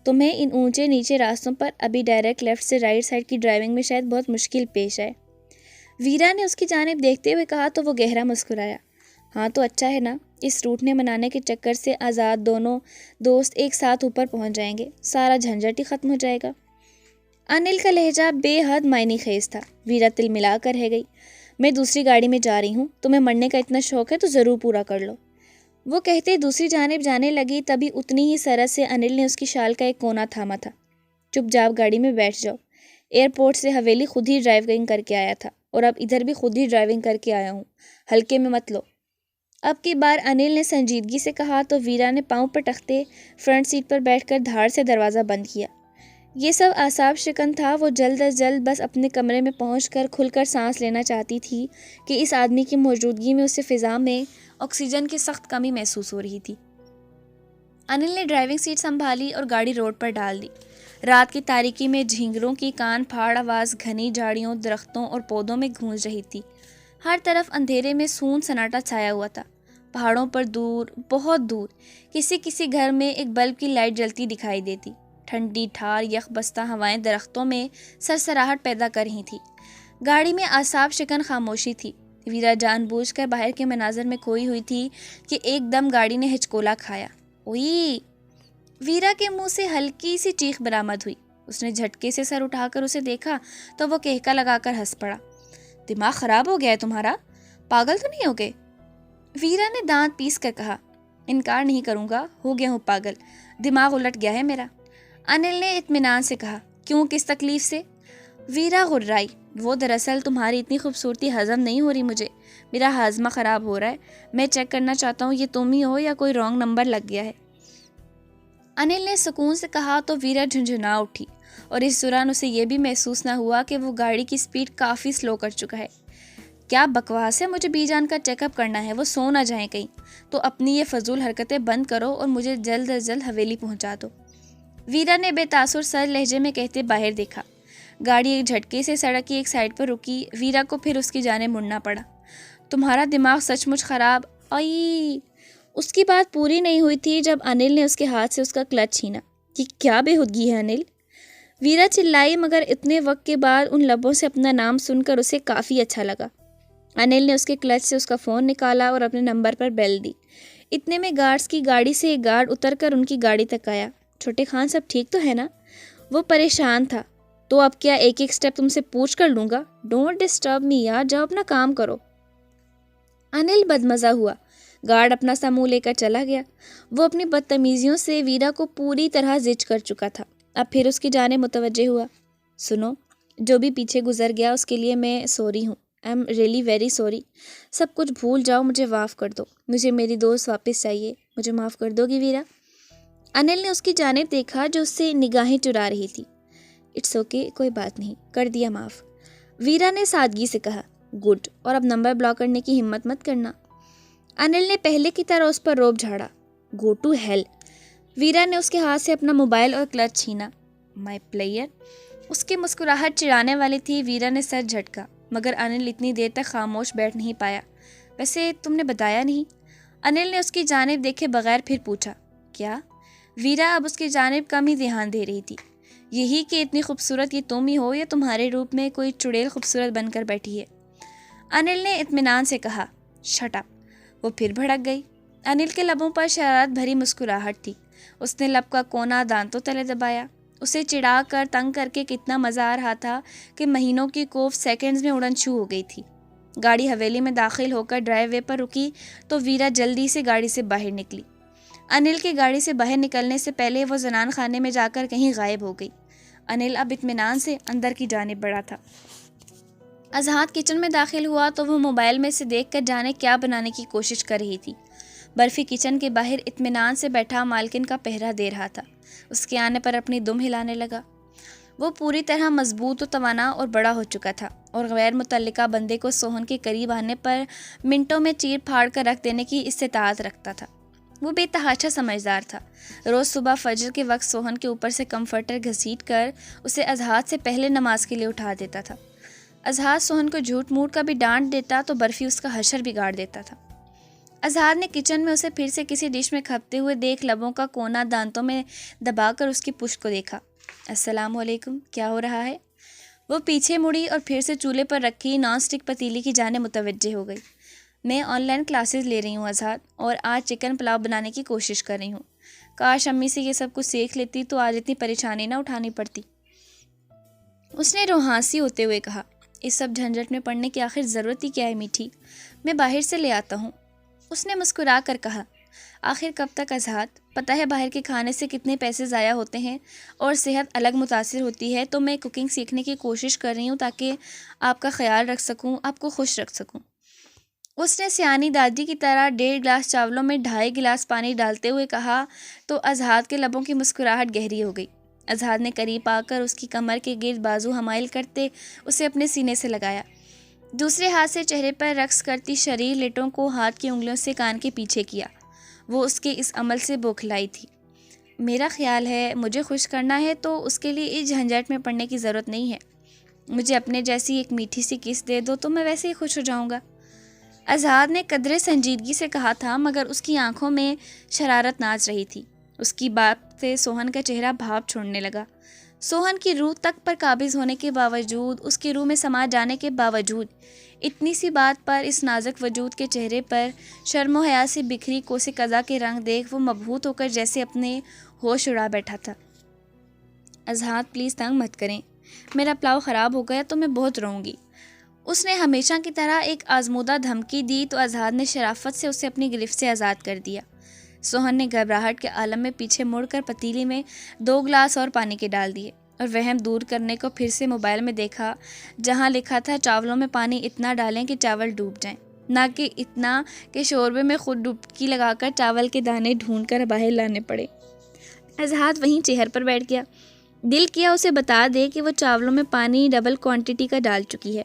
تمہیں ان اونچے نیچے راستوں پر ابھی ڈائریکٹ لیفٹ سے رائٹ سائڈ کی ڈرائیونگ میں شاید بہت مشکل پیش آئے۔ ویرا نے اس کی جانب دیکھتے ہوئے کہا تو وہ گہرا مسکرایا۔ ہاں تو اچھا ہے نا، اس ٹوٹنے منانے کے چکر سے آزاد دونوں دوست ایک ساتھ اوپر پہنچ جائیں گے، سارا جھنجھٹ ہی ختم ہو جائے گا۔ انل کا لہجہ بے حد معنی خیز تھا۔ ویرا تل ملا کر رہ گئی۔ میں دوسری گاڑی میں جا رہی ہوں، تمہیں مرنے کا اتنا شوق ہے تو ضرور پورا کر لو۔ وہ کہتے دوسری جانب جانے لگی، تبھی اتنی ہی سرعت سے انل نے اس کی شال کا ایک کونا تھاما تھا۔ چپ چاپ گاڑی میں بیٹھ جاؤ، ایئرپورٹ سے حویلی خود ہی ڈرائیونگ کر کے آیا تھا اور اب ادھر بھی خود ہی ڈرائیونگ کر کے آیا ہوں، ہلکے میں مت لو۔ اب کی بار انل نے سنجیدگی سے کہا تو ویرا نے پاؤں پر تختے فرنٹ سیٹ پر بیٹھ کر دھاڑ سے دروازہ بند کیا۔ یہ سب اعصاب شکن تھا۔ وہ جلد از جلد بس اپنے کمرے میں پہنچ کر کھل کر سانس لینا چاہتی تھی کہ اس آدمی کی موجودگی میں اسے فضا میں آکسیجن کی سخت کمی محسوس ہو رہی تھی۔ انل نے ڈرائیونگ سیٹ سنبھالی اور گاڑی روڈ پر ڈال دی۔ رات کی تاریکی میں جھینگروں کی کان پھاڑ آواز گھنی جھاڑیوں، درختوں اور پودوں میں گونج رہی تھی۔ ہر طرف اندھیرے میں سون سناٹا چھایا ہوا تھا۔ پہاڑوں پر دور، بہت دور، کسی گھر میں ایک بلب کی لائٹ جلتی دکھائی دیتی۔ ٹھنڈی ٹھار یخ بستہ ہوائیں درختوں میں سرسراہٹ پیدا کر رہی تھی۔ گاڑی میں اعصاب شکن خاموشی تھی۔ ویرا جان بوجھ کر باہر کے مناظر میں کھوئی ہوئی تھی کہ ایک دم گاڑی نے ہچکولا کھایا۔ اوئی! ویرا کے منہ سے ہلکی سی چیخ برآمد ہوئی۔ اس نے جھٹکے سے سر اٹھا کر اسے دیکھا تو وہ کہکا لگا کر ہنس پڑا۔ دماغ خراب ہو گیا ہے تمہارا؟ پاگل تو نہیں ہو گئے؟ ویرا نے دانت پیس کر کہا۔ انکار نہیں کروں گا، ہو گیا ہوں پاگل، دماغ الٹ گیا ہے میرا۔ انل نے اطمینان سے کہا۔ کیوں، کس تکلیف سے؟ ویرا غرائی۔ وہ دراصل تمہاری اتنی خوبصورتی ہضم نہیں ہو رہی مجھے، میرا ہاضمہ خراب ہو رہا ہے، میں چیک کرنا چاہتا ہوں یہ تم ہی ہو یا کوئی رانگ نمبر لگ گیا ہے۔ انل نے سکون سے کہا تو ویرا جھنجھنا اٹھی اور اس دوران اسے یہ بھی محسوس نہ ہوا کہ وہ گاڑی کی سپیڈ کافی سلو کر چکا ہے۔ کیا بکواس ہے، مجھے بی جان کا چیک اپ کرنا ہے، وہ سو نہ جائیں کہیں، تو اپنی یہ فضول حرکتیں بند کرو اور مجھے جلد از جلد حویلی پہنچا دو۔ ویرا نے بے تاثر سر لہجے میں کہتے باہر دیکھا۔ گاڑی ایک جھٹکے سے سڑک کی ایک سائڈ پر رکی۔ ویرا کو پھر اس کی جانب مڑنا پڑا۔ تمہارا دماغ سچ مچ خراب۔ آئی! اس کی بات پوری نہیں ہوئی تھی جب انل نے اس کے ہاتھ سے اس کا کلچ چھینا۔ یہ کیا بے ہودگی ہے انل؟ ویرا چلائی، مگر اتنے وقت کے بعد ان لبوں سے اپنا نام سن کر اسے کافی اچھا لگا۔ انل نے اس کے کلچ سے اس کا فون نکالا اور اپنے نمبر پر بیل دی۔ اتنے میں گارڈز کی گاڑی سے ایک گارڈ اتر کر ان کی گاڑی تک آیا۔ چھوٹے خان سب ٹھیک تو ہے نا؟ وہ پریشان تھا۔ تو اب کیا ایک ایک سٹیپ تم سے پوچھ کر لوں گا؟ ڈونٹ ڈسٹرب می یار، جاؤ اپنا کام کرو۔ انل بدمزہ ہوا۔ گارڈ اپنا سا منہ لے کر چلا گیا۔ وہ اپنی بدتمیزیوں سے ویرا کو پوری طرح زج کر چکا تھا۔ اب پھر اس کی جانب متوجہ ہوا۔ سنو، جو بھی پیچھے گزر گیا اس کے لیے میں سوری ہوں۔ I am really very sorry. سب کچھ بھول جاؤ، مجھے معاف کر دو، مجھے میری دوست واپس چاہیے، مجھے معاف کر دو گی ویرا؟ انل نے اس کی جانب دیکھا جو اس سے نگاہیں چرا رہی تھی۔ اٹس اوکے، کوئی بات نہیں، کر دیا معاف، ویرا نے سادگی سے کہا۔ گڈ، اور اب نمبر بلاک کرنے کی ہمت مت کرنا۔ انل نے پہلے کی طرح اس پر روب جھاڑا۔ Go to hell. ویرا نے اس کے ہاتھ سے اپنا موبائل اور کلچ چھینا۔ مائی پلیئر۔ اس کی مسکراہٹ چڑھانے والی تھی۔ ویرا نے سر جھٹکا، مگر انل اتنی دیر تک خاموش بیٹھ نہیں پایا۔ ویسے تم نے بتایا نہیں؟ انل نے اس کی جانب دیکھے بغیر پھر پوچھا۔ کیا؟ ویرا اب اس کی جانب کم ہی دھیان دے رہی تھی۔ یہی کہ اتنی خوبصورت یہ تم ہی ہو یا تمہارے روپ میں کوئی چڑیل خوبصورت بن کر بیٹھی ہے؟ انل نے اطمینان سے کہا۔ Shut up. وہ پھر بھڑک گئی۔ انل کے لبوں پر شرارت بھری مسکراہٹ تھی۔ اس نے لب کا کونا دانتوں تلے دبایا۔ اسے چڑھا کر تنگ کر کے کتنا مزہ آ رہا تھا کہ مہینوں کی کوف سیکنڈز میں اڑن چھو ہو گئی تھی۔ گاڑی حویلی میں داخل ہو کر ڈرائیو وے پر رکی تو ویرا جلدی سے گاڑی سے باہر نکلی۔ انل کے گاڑی سے باہر نکلنے سے پہلے وہ زنان خانے میں جا کر کہیں غائب ہو گئی۔ انل اب اطمینان سے اندر کی جانب بڑھا تھا۔ اذہان کچن میں داخل ہوا تو وہ موبائل میں سے دیکھ کر جانے کیا بنانے کی کوشش کر رہی تھی۔ برفی کچن کے باہر اطمینان سے بیٹھا مالکن کا پہرا دے رہا تھا۔ اس کے آنے پر اپنی دم ہلانے لگا۔ وہ پوری طرح مضبوط و توانا اور بڑا ہو چکا تھا اور غیر متعلقہ بندے کو سوہن کے قریب آنے پر منٹوں میں چیر پھاڑ کر رکھ دینے کی استطاعت رکھتا تھا۔ وہ بے تحاشا سمجھدار تھا۔ روز صبح فجر کے وقت سوہن کے اوپر سے کمفرٹر گھسیٹ کر اسے اذہان سے پہلے نماز کے لیے اٹھا دیتا تھا۔ اذہان سوہن کو جھوٹ موٹ کا بھی ڈانٹ دیتا تو برفی اس کا حشر بگاڑ دیتا تھا۔ اذہان نے کچن میں اسے پھر سے کسی ڈش میں کھپتے ہوئے دیکھ لبوں کا کونا دانتوں میں دبا کر اس کی پشت کو دیکھا۔ السلام علیکم، کیا ہو رہا ہے؟ وہ پیچھے مڑی اور پھر سے چولہے پر رکھی نان سٹک پتیلی کی جانب متوجہ ہو گئی۔ میں آن لائن کلاسز لے رہی ہوں اذہان، اور آج چکن پلاؤ بنانے کی کوشش کر رہی ہوں۔ کاش امی سے یہ سب کچھ سیکھ لیتی تو آج اتنی پریشانی نہ اٹھانی پڑتی۔ اس نے روحانسی ہوتے ہوئے کہا، اس سب جھنجھٹ میں پڑنے کی آخر ضرورت ہی کیا ہے میٹھی، میں باہر سے لے آتا ہوں۔ اس نے مسکرا کر کہا، آخر کب تک اذہان، پتہ ہے باہر کے کھانے سے کتنے پیسے ضائع ہوتے ہیں اور صحت الگ متاثر ہوتی ہے، تو میں کوکنگ سیکھنے کی کوشش کر رہی ہوں تاکہ آپ کا خیال رکھ سکوں، آپ کو خوش رکھ سکوں۔ اس نے سیانی دادی کی طرح 1.5 گلاس چاولوں میں 2.5 گلاس پانی ڈالتے ہوئے کہا تو اذہان کے لبوں کی مسکراہٹ گہری ہو گئی۔ اذہان نے قریب آ کر اس کی کمر کے گرد بازو حمائل کرتے اسے اپنے سینے سے لگایا، دوسرے ہاتھ سے چہرے پر رقص کرتی شریر لٹوں کو ہاتھ کی انگلیوں سے کان کے پیچھے کیا۔ وہ اس کے اس عمل سے بوکھلائی تھی۔ میرا خیال ہے مجھے خوش کرنا ہے تو اس کے لیے اس جھنجھٹ میں پڑنے کی ضرورت نہیں ہے، مجھے اپنے جیسی ایک میٹھی سی کس دے دو تو میں ویسے ہی خوش ہو جاؤں گا۔ اذہان نے قدرے سنجیدگی سے کہا تھا، مگر اس کی آنکھوں میں شرارت ناچ رہی تھی۔ اس کی بات سے سوہن کا چہرہ بھاپ چھوڑنے لگا۔ سوہن کی روح تک پر قابض ہونے کے باوجود، اس کی روح میں سما جانے کے باوجود، اتنی سی بات پر اس نازک وجود کے چہرے پر شرم و حیا سے بکھری کوس قضا کے رنگ دیکھ وہ مبہوت ہو کر جیسے اپنے ہوش اڑا بیٹھا تھا۔ اذہان پلیز تنگ مت کریں، میرا پلاؤ خراب ہو گیا تو میں بہت روؤں گی۔ اس نے ہمیشہ کی طرح ایک آزمودہ دھمکی دی تو اذہان نے شرافت سے اسے اپنی گرفت سے آزاد کر دیا۔ سوہن نے گھبراہٹ کے عالم میں پیچھے مڑ کر پتیلی میں 2 گلاس اور پانی کے ڈال دیے اور وہم دور کرنے کو پھر سے موبائل میں دیکھا جہاں لکھا تھا چاولوں میں پانی اتنا ڈالیں کہ چاول ڈوب جائیں، نہ کہ اتنا کہ شوربے میں خود ڈبکی لگا کر چاول کے دانے ڈھونڈ کر باہر لانے پڑے۔ اذہان وہیں چہر پر بیٹھ گیا۔ دل کیا اسے بتا دے کہ وہ چاولوں میں پانی ڈبل کوانٹٹی کا ڈال چکی ہے۔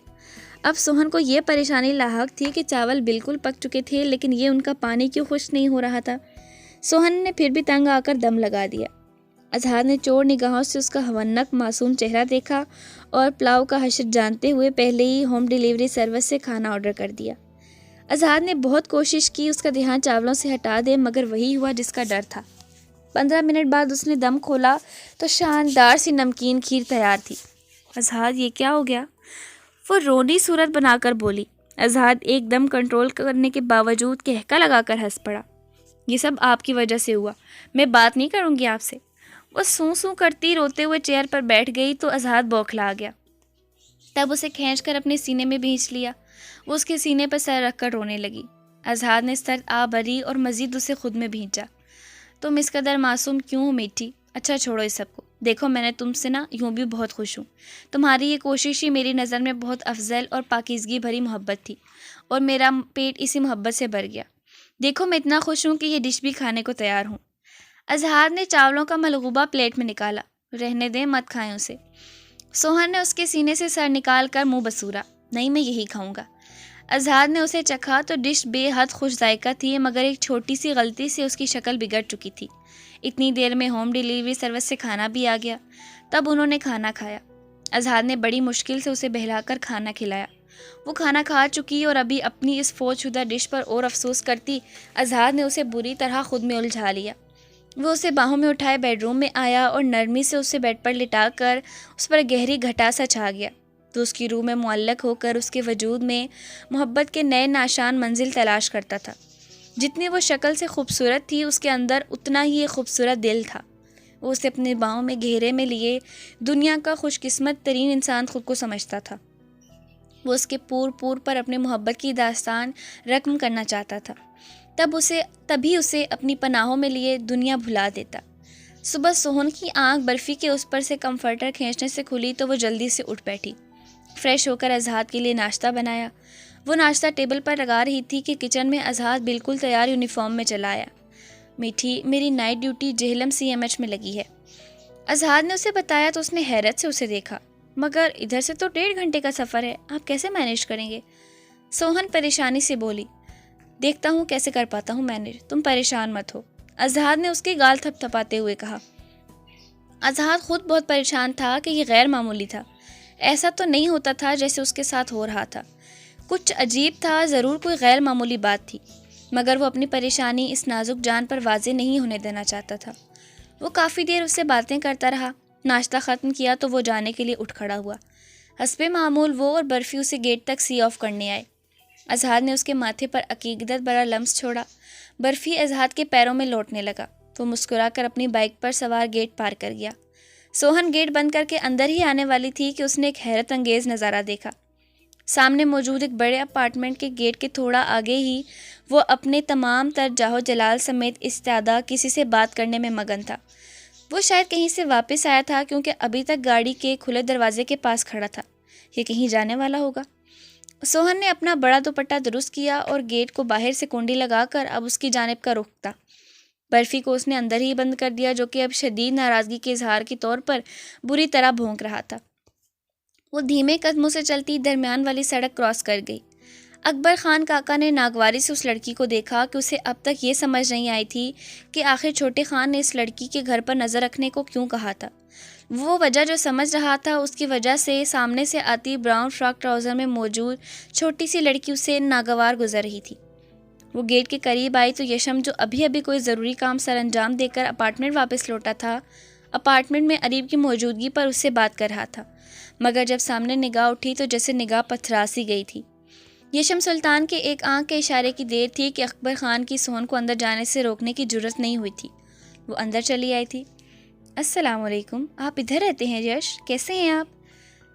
اب سوہن کو یہ پریشانی لاحق تھی کہ چاول بالکل پک چکے تھے لیکن یہ ان کا پانی کیوں خشک نہیں ہو رہا تھا۔ سوہن نے پھر بھی تنگ آ کر دم لگا دیا۔ اذہان نے چور نگاہوں سے اس کا ہونک معصوم چہرہ دیکھا اور پلاؤ کا حشر جانتے ہوئے پہلے ہی ہوم ڈیلیوری سروس سے کھانا آرڈر کر دیا۔ اذہان نے بہت کوشش کی اس کا دھیان چاولوں سے ہٹا دے، مگر وہی ہوا جس کا ڈر تھا۔ 15 منٹ بعد اس نے دم کھولا تو شاندار سی نمکین کھیر تیار تھی۔ اذہان یہ کیا ہو گیا؟ وہ رونی صورت بنا کر بولی۔ اذہان ایک دم کنٹرول کرنے کے باوجود کہکا لگا کر ہنس پڑا۔ یہ سب آپ کی وجہ سے ہوا، میں بات نہیں کروں گی آپ سے۔ وہ سوں سوں کرتی روتے ہوئے چیئر پر بیٹھ گئی تو اذہان بوکھلا گیا۔ تب اسے کھینچ کر اپنے سینے میں بھینچ لیا۔ وہ اس کے سینے پر سر رکھ کر رونے لگی۔ اذہان نے سر آ بھری اور مزید اسے خود میں بھینچا۔ تم اس قدر معصوم کیوں ہو میٹھی؟ اچھا چھوڑو اس سب کو، دیکھو میں نے تم سے یوں بھی بہت خوش ہوں۔ تمہاری یہ کوشش ہی میری نظر میں بہت افضل اور پاکیزگی بھری محبت تھی اور میرا پیٹ اسی محبت سے بھر گیا۔ دیکھو میں اتنا خوش ہوں کہ یہ ڈش بھی کھانے کو تیار ہوں۔ اذہان نے چاولوں کا ملغوبہ پلیٹ میں نکالا۔ رہنے دیں، مت کھائیں اسے۔ سوہن نے اس کے سینے سے سر نکال کر منہ بسورا۔ نہیں، میں یہی کھاؤں گا۔ اذہان نے اسے چکھا تو ڈش بے حد خوش ذائقہ تھی، مگر ایک چھوٹی سی غلطی سے اس کی شکل بگڑ چکی تھی۔ اتنی دیر میں ہوم ڈیلیوری سروس سے کھانا بھی آ گیا۔ تب انہوں نے کھانا کھایا۔ اذہان نے بڑی مشکل سے اسے بہلا کر کھانا کھلایا۔ وہ کھانا کھا چکی اور ابھی اپنی اس فوت شدہ ڈش پر اور افسوس کرتی، اذہان نے اسے بری طرح خود میں الجھا لیا۔ وہ اسے باہوں میں اٹھائے بیڈ روم میں آیا اور نرمی سے اسے بیڈ پر لٹا کر اس پر گہری گھٹا سا چھا گیا۔ تو اس کی روح میں معلق ہو کر اس کے وجود میں محبت کے نئے ناشان منزل تلاش کرتا تھا۔ جتنی وہ شکل سے خوبصورت تھی اس کے اندر اتنا ہی ایک خوبصورت دل تھا۔ وہ اسے اپنے باہوں میں گھیرے میں لیے دنیا کا خوش قسمت ترین انسان خود کو سمجھتا تھا۔ وہ اس کے پور پور پر اپنے محبت کی داستان رقم کرنا چاہتا تھا۔ تبھی اسے اپنی پناہوں میں لیے دنیا بھلا دیتا۔ صبح سوہن کی آنکھ برفی کے اس پر سے کمفرٹر کھینچنے سے کھلی تو وہ جلدی سے اٹھ بیٹھی۔ فریش ہو کر اذہان کے لیے ناشتہ بنایا۔ وہ ناشتہ ٹیبل پر لگا رہی تھی کہ کچن میں اذہان بالکل تیار یونیفارم میں چلا آیا۔ میٹھی، میری نائٹ ڈیوٹی جہلم CMH میں لگی ہے۔ اذہان نے اسے بتایا تو اس نے حیرت سے اسے دیکھا۔ مگر ادھر سے تو 1.5 گھنٹے کا سفر ہے، آپ کیسے مینیج کریں گے؟ سوہن پریشانی سے بولی۔ دیکھتا ہوں کیسے کر پاتا ہوں مینیج، تم پریشان مت ہو، اذہان نے اس کے گال تھپ تھپاتے ہوئے کہا۔ اذہان خود بہت پریشان تھا کہ یہ غیر معمولی تھا۔ ایسا تو نہیں ہوتا تھا جیسے اس کے ساتھ ہو رہا تھا۔ کچھ عجیب تھا، ضرور کوئی غیر معمولی بات تھی، مگر وہ اپنی پریشانی اس نازک جان پر واضح نہیں ہونے دینا چاہتا تھا۔ وہ کافی دیر اس سے باتیں کرتا رہا۔ ناشتہ ختم کیا تو وہ جانے کے لیے اٹھ کھڑا ہوا۔ حسب معمول وہ اور برفی اسے گیٹ تک سی آف کرنے آئے۔ اظہار نے اس کے ماتھے پر عقیدت بڑا لمس چھوڑا۔ برفی اظہار کے پیروں میں لوٹنے لگا۔ وہ مسکرا کر اپنی بائک پر سوار گیٹ پار کر گیا۔ سوہن گیٹ بند کر کے اندر ہی آنے والی تھی کہ اس نے ایک حیرت انگیز نظارہ دیکھا۔ سامنے موجود ایک بڑے اپارٹمنٹ کے گیٹ کے تھوڑا آگے ہی وہ اپنے تمام تر جاہ و جلال سمیت استعدا کسی سے بات کرنے میں مگن تھا۔ وہ شاید کہیں سے واپس آیا تھا کیونکہ ابھی تک گاڑی کے کھلے دروازے کے پاس کھڑا تھا۔ یہ کہیں جانے والا ہوگا۔ سوہن نے اپنا بڑا دوپٹہ درست کیا اور گیٹ کو باہر سے کنڈی لگا کر اب اس کی جانب کا رخ تھا۔ برفی کو اس نے اندر ہی بند کر دیا جو کہ اب شدید ناراضگی کے اظہار کے طور پر بری طرح بھونک رہا تھا۔ وہ دھیمے قدموں سے چلتی درمیان والی سڑک کراس کر گئی۔ اکبر خان کاکا نے ناگواری سے اس لڑکی کو دیکھا کہ اسے اب تک یہ سمجھ نہیں آئی تھی کہ آخر چھوٹے خان نے اس لڑکی کے گھر پر نظر رکھنے کو کیوں کہا تھا۔ وہ وجہ جو سمجھ رہا تھا اس کی وجہ سے سامنے سے آتی براؤن فراک ٹراؤزر میں موجود چھوٹی سی لڑکی اسے ناگوار گزر رہی تھی۔ وہ گیٹ کے قریب آئی تو یشم جو ابھی ابھی کوئی ضروری کام سر انجام دے کر اپارٹمنٹ واپس لوٹا تھا، اپارٹمنٹ میں اریب کی موجودگی پر اس سے بات کر رہا تھا، مگر جب سامنے نگاہ اٹھی تو جیسے نگاہ پتھرا سی گئی تھی۔ یشم سلطان کے ایک آنکھ کے اشارے کی دیر تھی کہ اکبر خان کی سوہن کو اندر جانے سے روکنے کی جرت نہیں ہوئی تھی۔ وہ اندر چلی آئی تھی۔ السلام علیکم، آپ ادھر رہتے ہیں یش؟ کیسے ہیں آپ؟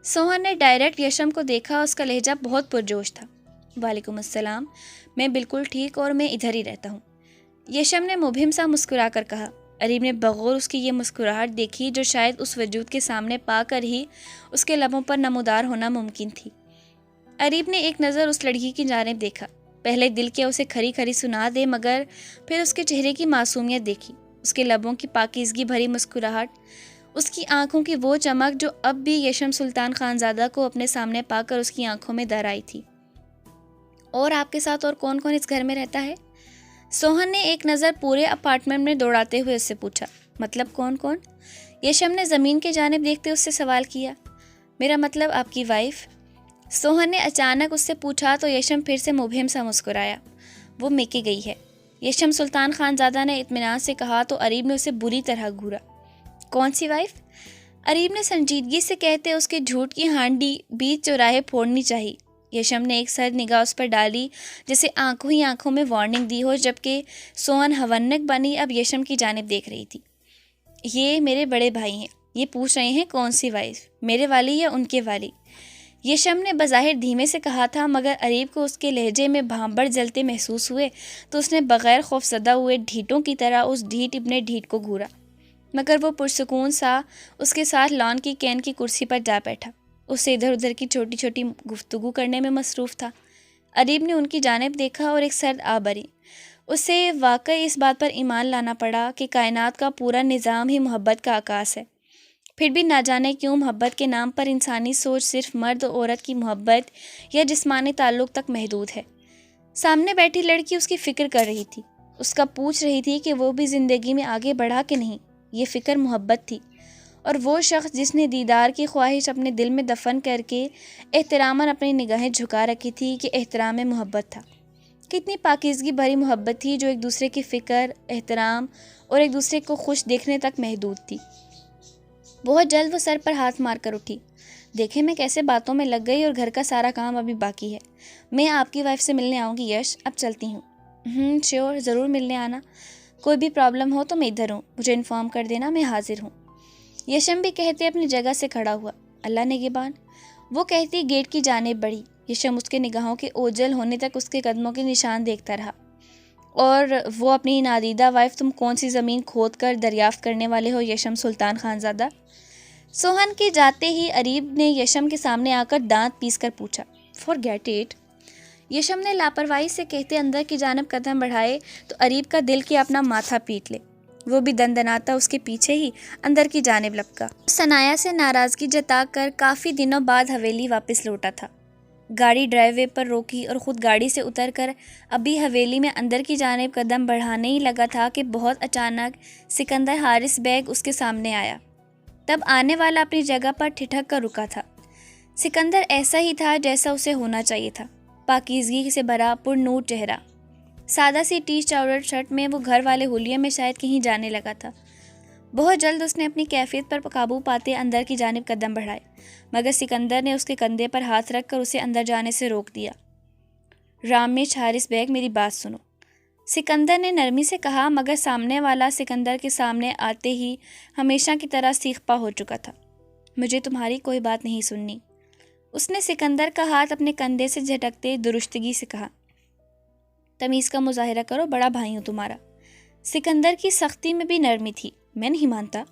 سوہن نے ڈائریکٹ یشم کو دیکھا۔ اس کا لہجہ بہت پرجوش تھا۔ وعلیکم السلام، میں بالکل ٹھیک اور میں ادھر ہی رہتا ہوں، یشم نے مبہم سا مسکرا کر کہا۔ اریب نے بغور اس کی یہ مسکراہٹ دیکھی جو شاید اس وجود کے سامنے پا کر ہی اس کے لبوں پر نمودار ہونا ممکن تھی۔ اریب نے ایک نظر اس لڑکی کی جانب دیکھا۔ پہلے دل کیا اسے کھری کھری سنا دے، مگر پھر اس کے چہرے کی معصومیت دیکھی، اس کے لبوں کی پاکیزگی بھری مسکراہٹ، اس کی آنکھوں کی وہ چمک جو اب بھی یشم سلطان خانزادہ کو اپنے سامنے پا کر اس کی آنکھوں میں در آئی تھی۔ اور آپ کے ساتھ اور کون کون اس گھر میں رہتا ہے؟ سوہن نے ایک نظر پورے اپارٹمنٹ میں دوڑاتے ہوئے اس سے پوچھا۔ مطلب کون کون؟ یشم نے زمین کی جانب دیکھتے اس سے سوال کیا۔ میرا مطلب آپ کی وائف؟ سوہن نے اچانک اس سے پوچھا تو یشم پھر سے مبہم سا مسکرایا۔ وہ میکے گئی ہے، یشم سلطان خانزادہ نے اطمینان سے کہا تو اریب نے اسے بری طرح گھورا۔ کون سی وائف؟ اریب نے سنجیدگی سے کہتے اس کے جھوٹ کی ہانڈی بیچ چوراہے پھوڑنی چاہیے۔ یشم نے ایک سر نگاہ اس پر ڈالی جیسے آنکھوں ہی آنکھوں میں وارننگ دی ہو، جبکہ سوہن ہونک بنی اب یشم کی جانب دیکھ رہی تھی۔ یہ میرے بڑے بھائی ہیں، یہ پوچھ رہے ہیں کون سی وائف، میرے والی یا ان کے والی؟ یشم نے بظاہر دھیمے سے کہا تھا، مگر اریب کو اس کے لہجے میں بھانبڑ جلتے محسوس ہوئے تو اس نے بغیر خوف زدہ ہوئے ڈھیٹوں کی طرح اس ڈھیٹ ابن ڈھیٹ کو گھورا، مگر وہ پرسکون سا اس کے ساتھ لان کی کین کی کرسی پر جا بیٹھا، اس سے ادھر ادھر کی چھوٹی چھوٹی گفتگو کرنے میں مصروف تھا۔ اریب نے ان کی جانب دیکھا اور ایک سرد آ بھری۔ اسے واقعی اس بات پر ایمان لانا پڑا کہ کائنات کا پورا نظام ہی محبت کا عکاس ہے، پھر بھی نہ جانے کیوں محبت کے نام پر انسانی سوچ صرف مرد و عورت کی محبت یا جسمانی تعلق تک محدود ہے۔ سامنے بیٹھی لڑکی اس کی فکر کر رہی تھی، اس کا پوچھ رہی تھی کہ وہ بھی زندگی میں آگے بڑھا کہ نہیں۔ یہ فکر محبت تھی، اور وہ شخص جس نے دیدار کی خواہش اپنے دل میں دفن کر کے احتراماً اپنی نگاہیں جھکا رکھی تھی کہ احترام محبت تھا۔ کتنی پاکیزگی بھری محبت تھی جو ایک دوسرے کی فکر، احترام اور ایک دوسرے کو خوش دیکھنے تک محدود تھی۔ بہت جلد وہ سر پر ہاتھ مار کر اٹھی۔ دیکھیں میں کیسے باتوں میں لگ گئی، اور گھر کا سارا کام ابھی باقی ہے۔ میں آپ کی وائف سے ملنے آؤں گی یش، اب چلتی ہوں۔ شیور، ضرور ملنے آنا، کوئی بھی پرابلم ہو تو میں ادھر ہوں، مجھے انفارم کر دینا، میں حاضر ہوں۔ یشم بھی کہتے اپنی جگہ سے کھڑا ہوا۔ اللہ نگہبان، وہ کہتی گیٹ کی جانب بڑھی۔ یشم اس کے نگاہوں کے اوجھل ہونے تک اس کے قدموں کے نشان دیکھتا رہا۔ اور وہ اپنی نادیدہ وائف تم کون سی زمین کھود کر دریافت کرنے والے ہو یشم سلطان خانزادہ؟ سوہن کے جاتے ہی اریب نے یشم کے سامنے آ کر دانت پیس کر پوچھا۔ فارگیٹ اٹ، یشم نے لاپرواہی سے کہتے اندر کی جانب قدم بڑھائے تو اریب کا دل کیا اپنا ماتھا پیٹ لے۔ وہ بھی دندناتا اس کے پیچھے ہی اندر کی جانب لپکا۔ ثنایا سے ناراضگی جتا کر کافی دنوں بعد حویلی واپس لوٹا تھا۔ گاڑی ڈرائیو وے پر روکی اور خود گاڑی سے اتر کر ابھی حویلی میں اندر کی جانب قدم بڑھانے ہی لگا تھا کہ بہت اچانک سکندر حارث بیگ اس کے سامنے آیا۔ تب آنے والا اپنی جگہ پر ٹھٹک کر رکا تھا۔ سکندر ایسا ہی تھا جیسا اسے ہونا چاہیے تھا، پاکیزگی سے بھرا پر نور چہرہ۔ سادہ سی ٹی شرٹ شرٹ میں وہ گھر والے حلیے میں شاید کہیں جانے لگا تھا۔ بہت جلد اس نے اپنی کیفیت پر قابو پاتے اندر کی جانب قدم بڑھائے، مگر سکندر نے اس کے کندھے پر ہاتھ رکھ کر اسے اندر جانے سے روک دیا۔ رامش حارث بیگ میری بات سنو، سکندر نے نرمی سے کہا، مگر سامنے والا سکندر کے سامنے آتے ہی ہمیشہ کی طرح سیخ پا ہو چکا تھا۔ مجھے تمہاری کوئی بات نہیں سننی، اس نے سکندر کا ہاتھ اپنے کندھے سے جھٹکتے درستگی سے کہا۔ تمیز کا مظاہرہ کرو، بڑا بھائی ہوں تمہارا۔ سکندر کی سختی میں بھی نرمی تھی۔ میں نہیں مانتا،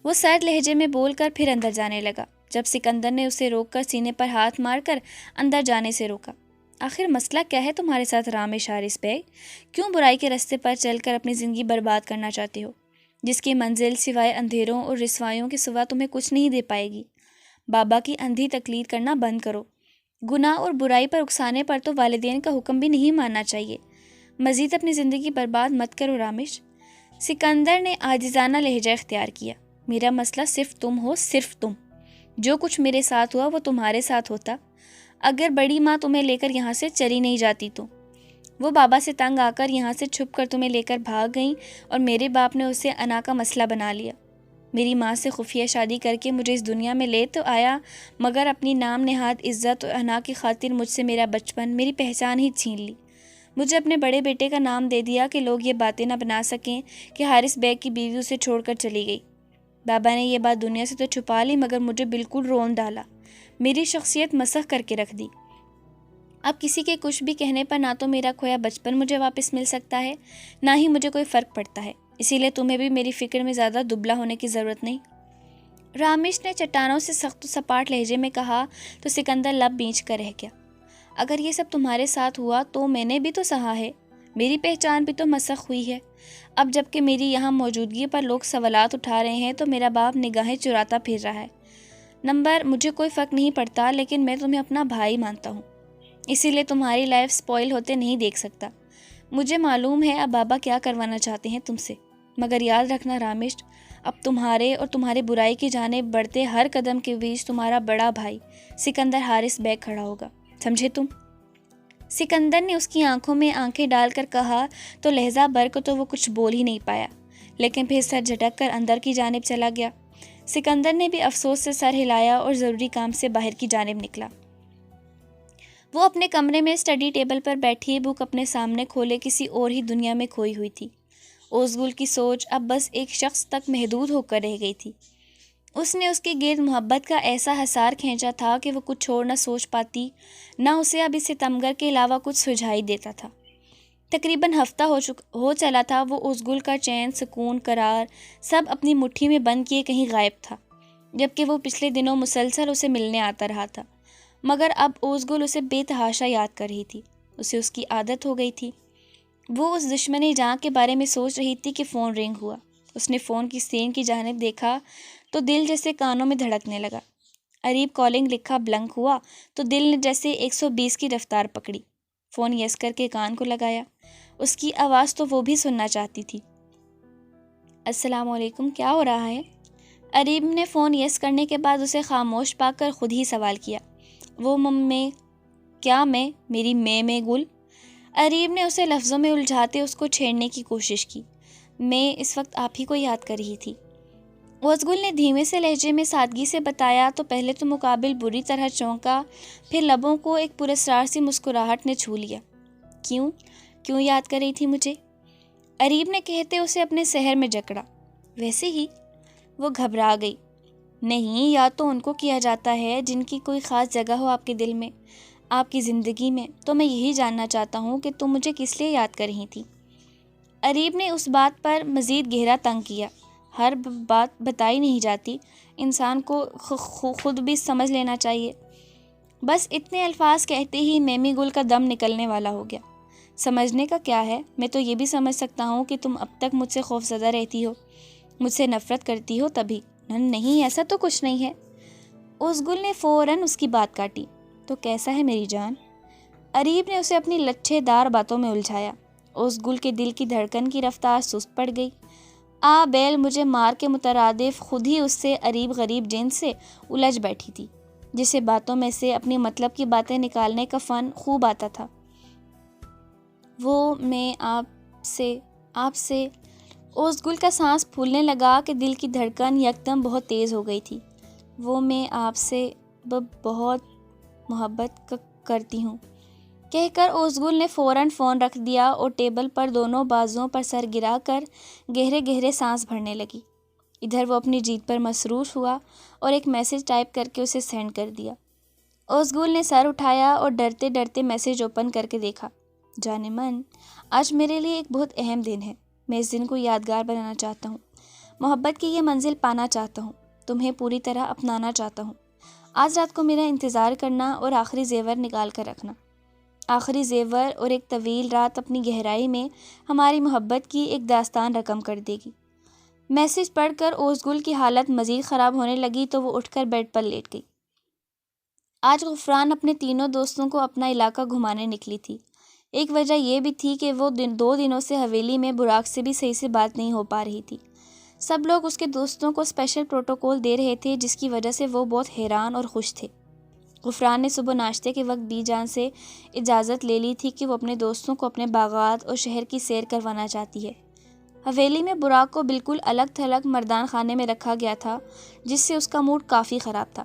وہ سرد لہجے میں بول کر پھر اندر جانے لگا۔ جب سکندر نے اسے روک کر سینے پر ہاتھ مار کر اندر جانے سے روکا، آخر مسئلہ کیا ہے تمہارے ساتھ رامش حارث بیگ؟ کیوں برائی کے راستے پر چل کر اپنی زندگی برباد کرنا چاہتے ہو، جس کی منزل سوائے اندھیروں اور رسوائیوں کے سوا تمہیں کچھ نہیں دے پائے گی؟ بابا کی اندھی تقلید کرنا بند کرو۔ گناہ اور برائی پر اکسانے پر تو والدین کا حکم بھی نہیں ماننا چاہیے۔ مزید اپنی زندگی برباد مت کرو رامش۔ سکندر نے عاجزانہ لہجہ اختیار کیا۔ میرا مسئلہ صرف تم ہو، صرف تم۔ جو کچھ میرے ساتھ ہوا وہ تمہارے ساتھ ہوتا اگر بڑی ماں تمہیں لے کر یہاں سے چلی نہیں جاتی تو۔ وہ بابا سے تنگ آ کر یہاں سے چھپ کر تمہیں لے کر بھاگ گئیں اور میرے باپ نے اسے انا کا مسئلہ بنا لیا۔ میری ماں سے خفیہ شادی کر کے مجھے اس دنیا میں لے تو آیا، مگر اپنی نام نہاد عزت اور انا کی خاطر مجھ سے میرا بچپن، میری پہچان ہی چھین لی۔ مجھے اپنے بڑے بیٹے کا نام دے دیا کہ لوگ یہ باتیں نہ بنا سکیں کہ حارث بیگ کی بیوی اسے چھوڑ کر چلی گئی۔ بابا نے یہ بات دنیا سے تو چھپا لی، مگر مجھے بالکل رون ڈالا، میری شخصیت مسخ کر کے رکھ دی۔ اب کسی کے کچھ بھی کہنے پر نہ تو میرا کھویا بچپن مجھے واپس مل سکتا ہے، نہ ہی مجھے کوئی فرق پڑتا ہے۔ اسی لیے تمہیں بھی میری فکر میں زیادہ دبلا ہونے کی ضرورت نہیں۔ رامش نے چٹانوں سے سخت و سپاٹ لہجے میں کہا تو سکندر لب بینچ کر رہ گیا۔ اگر یہ سب تمہارے ساتھ ہوا تو میں نے بھی تو سہا ہے، میری پہچان بھی تو مسخ ہوئی ہے۔ اب جب کہ میری یہاں موجودگی پر لوگ سوالات اٹھا رہے ہیں تو میرا باپ نگاہیں چراتا پھر رہا ہے۔ نمبر مجھے کوئی فرق نہیں پڑتا، لیکن میں تمہیں اپنا بھائی مانتا ہوں، اسی لیے تمہاری لائف سپوائل ہوتے نہیں دیکھ سکتا۔ مجھے معلوم ہے اب بابا کیا کروانا چاہتے ہیں تم سے، مگر یاد رکھنا رامش، اب تمہارے اور تمہاری برائی کی جانب بڑھتے ہر قدم کے بیچ تمہارا بڑا بھائی سکندر حارث بیگ کھڑا ہوگا، سمجھے تم؟ سکندر نے اس کی آنکھوں میں آنکھیں ڈال کر کہا تو لہجہ بھر کو تو وہ کچھ بول ہی نہیں پایا، لیکن پھر سر جھٹک کر اندر کی جانب چلا گیا۔ سکندر نے بھی افسوس سے سر ہلایا اور ضروری کام سے باہر کی جانب نکلا۔ وہ اپنے کمرے میں اسٹڈی ٹیبل پر بیٹھی بک اپنے سامنے کھولے کسی اور ہی دنیا میں کھوئی ہوئی تھی۔ اوزگل کی سوچ اب بس ایک شخص تک محدود ہو کر رہ گئی تھی۔ اس نے اس کے گرد محبت کا ایسا حصار کھینچا تھا کہ وہ کچھ اور نہ سوچ پاتی، نہ اسے اب اس ستمگر کے علاوہ کچھ سجھائی دیتا تھا۔ تقریباً ہفتہ ہو چلا تھا وہ اوزگل کا چین، سکون، قرار سب اپنی مٹھی میں بند کیے کہیں غائب تھا، جبکہ وہ پچھلے دنوں مسلسل اسے ملنے آتا رہا تھا، مگر اب اوزگل اسے بے تحاشا یاد کر رہی تھی۔ اسے اس کی عادت ہو گئی تھی۔ وہ اس دشمن جاں کے بارے میں سوچ رہی تھی کہ فون رنگ ہوا۔ اس نے فون کی اسکرین کی جانب دیکھا تو دل جیسے کانوں میں دھڑکنے لگا۔ اریب کالنگ لکھا بلنک ہوا تو دل نے جیسے 120 کی رفتار پکڑی۔ فون یس کر کے کان کو لگایا۔ اس کی آواز تو وہ بھی سننا چاہتی تھی۔ السلام علیکم، کیا ہو رہا ہے؟ اریب نے فون یس کرنے کے بعد اسے خاموش پا کر خود ہی سوال کیا۔ وہ میں کیا میری میں گل؟ اریب نے اسے لفظوں میں الجھاتے اس کو چھیڑنے کی کوشش کی۔ میں اس وقت آپ ہی کو یاد کر رہی تھی، اوزگل نے دھیمے سے لہجے میں سادگی سے بتایا تو پہلے تو مقابل بری طرح چونکا، پھر لبوں کو ایک پراسرار سی مسکراہٹ نے چھو لیا۔ کیوں یاد کر رہی تھی مجھے؟ اریب نے کہتے اسے اپنے سحر میں جکڑا۔ ویسے ہی؟ وہ گھبرا گئی۔ نہیں، یاد تو ان کو کیا جاتا ہے جن کی کوئی خاص جگہ ہو آپ کے دل میں، آپ کی زندگی میں۔ تو میں یہی جاننا چاہتا ہوں کہ تم مجھے کس لیے یاد کر رہی تھی؟ اریب نے اس بات پر مزید گہرا تنگ کیا۔ ہر بات بتائی نہیں جاتی، انسان کو خود بھی سمجھ لینا چاہیے۔ بس اتنے الفاظ کہتے ہی میمی گل کا دم نکلنے والا ہو گیا۔ سمجھنے کا کیا ہے، میں تو یہ بھی سمجھ سکتا ہوں کہ تم اب تک مجھ سے خوفزدہ رہتی ہو، مجھ سے نفرت کرتی ہو تبھی۔ نہیں، ایسا تو کچھ نہیں ہے۔ اوزگل نے فوراً اس کی بات کاٹی۔ تو کیسا ہے میری جان؟ اریب نے اسے اپنی لچھے دار باتوں میں الجھایا۔ اوزگل کے دل کی دھڑکن کی رفتار سست پڑ گئی۔ بیل مجھے مار کے مترادف خود ہی اس سے عریب غریب جنس سے الجھ بیٹھی تھی، جسے باتوں میں سے اپنی مطلب کی باتیں نکالنے کا فن خوب آتا تھا۔ وہ میں آپ سے اوزگل کا سانس پھولنے لگا کہ دل کی دھڑکن یکدم بہت تیز ہو گئی تھی۔ وہ میں آپ سے بہت محبت کرتی ہوں۔ کہہ کر اوزگل نے فوراً فون رکھ دیا اور ٹیبل پر دونوں بازوؤں پر سر گرا کر گہرے گہرے سانس بھرنے لگی۔ ادھر وہ اپنی جیت پر مصروف ہوا اور ایک میسج ٹائپ کر کے اسے سینڈ کر دیا۔ اوزگل نے سر اٹھایا اور ڈرتے ڈرتے میسج اوپن کر کے دیکھا۔ جانے من، آج میرے لیے ایک بہت اہم دن ہے۔ میں اس دن کو یادگار بنانا چاہتا ہوں، محبت کی یہ منزل پانا چاہتا ہوں، تمہیں پوری طرح اپنانا چاہتا ہوں۔ آج رات کو میرا انتظار کرنا اور آخری زیور نکال کر رکھنا۔ آخری زیور اور ایک طویل رات اپنی گہرائی میں ہماری محبت کی ایک داستان رقم کر دے گی۔ میسج پڑھ کر اوزگل کی حالت مزید خراب ہونے لگی تو وہ اٹھ کر بیڈ پر لیٹ گئی۔ آج غفران اپنے تینوں دوستوں کو اپنا علاقہ گھمانے نکلی تھی۔ ایک وجہ یہ بھی تھی کہ وہ 2 دنوں سے حویلی میں براق سے بھی صحیح سے بات نہیں ہو پا رہی تھی۔ سب لوگ اس کے دوستوں کو اسپیشل پروٹوکول دے رہے تھے، جس کی وجہ سے وہ بہت حیران اور خوش تھے۔ غفران نے صبح ناشتے کے وقت بی جان سے اجازت لے لی تھی کہ وہ اپنے دوستوں کو اپنے باغات اور شہر کی سیر کروانا چاہتی ہے۔ حویلی میں براق کو بالکل الگ تھلگ مردان خانے میں رکھا گیا تھا، جس سے اس کا موڈ کافی خراب تھا۔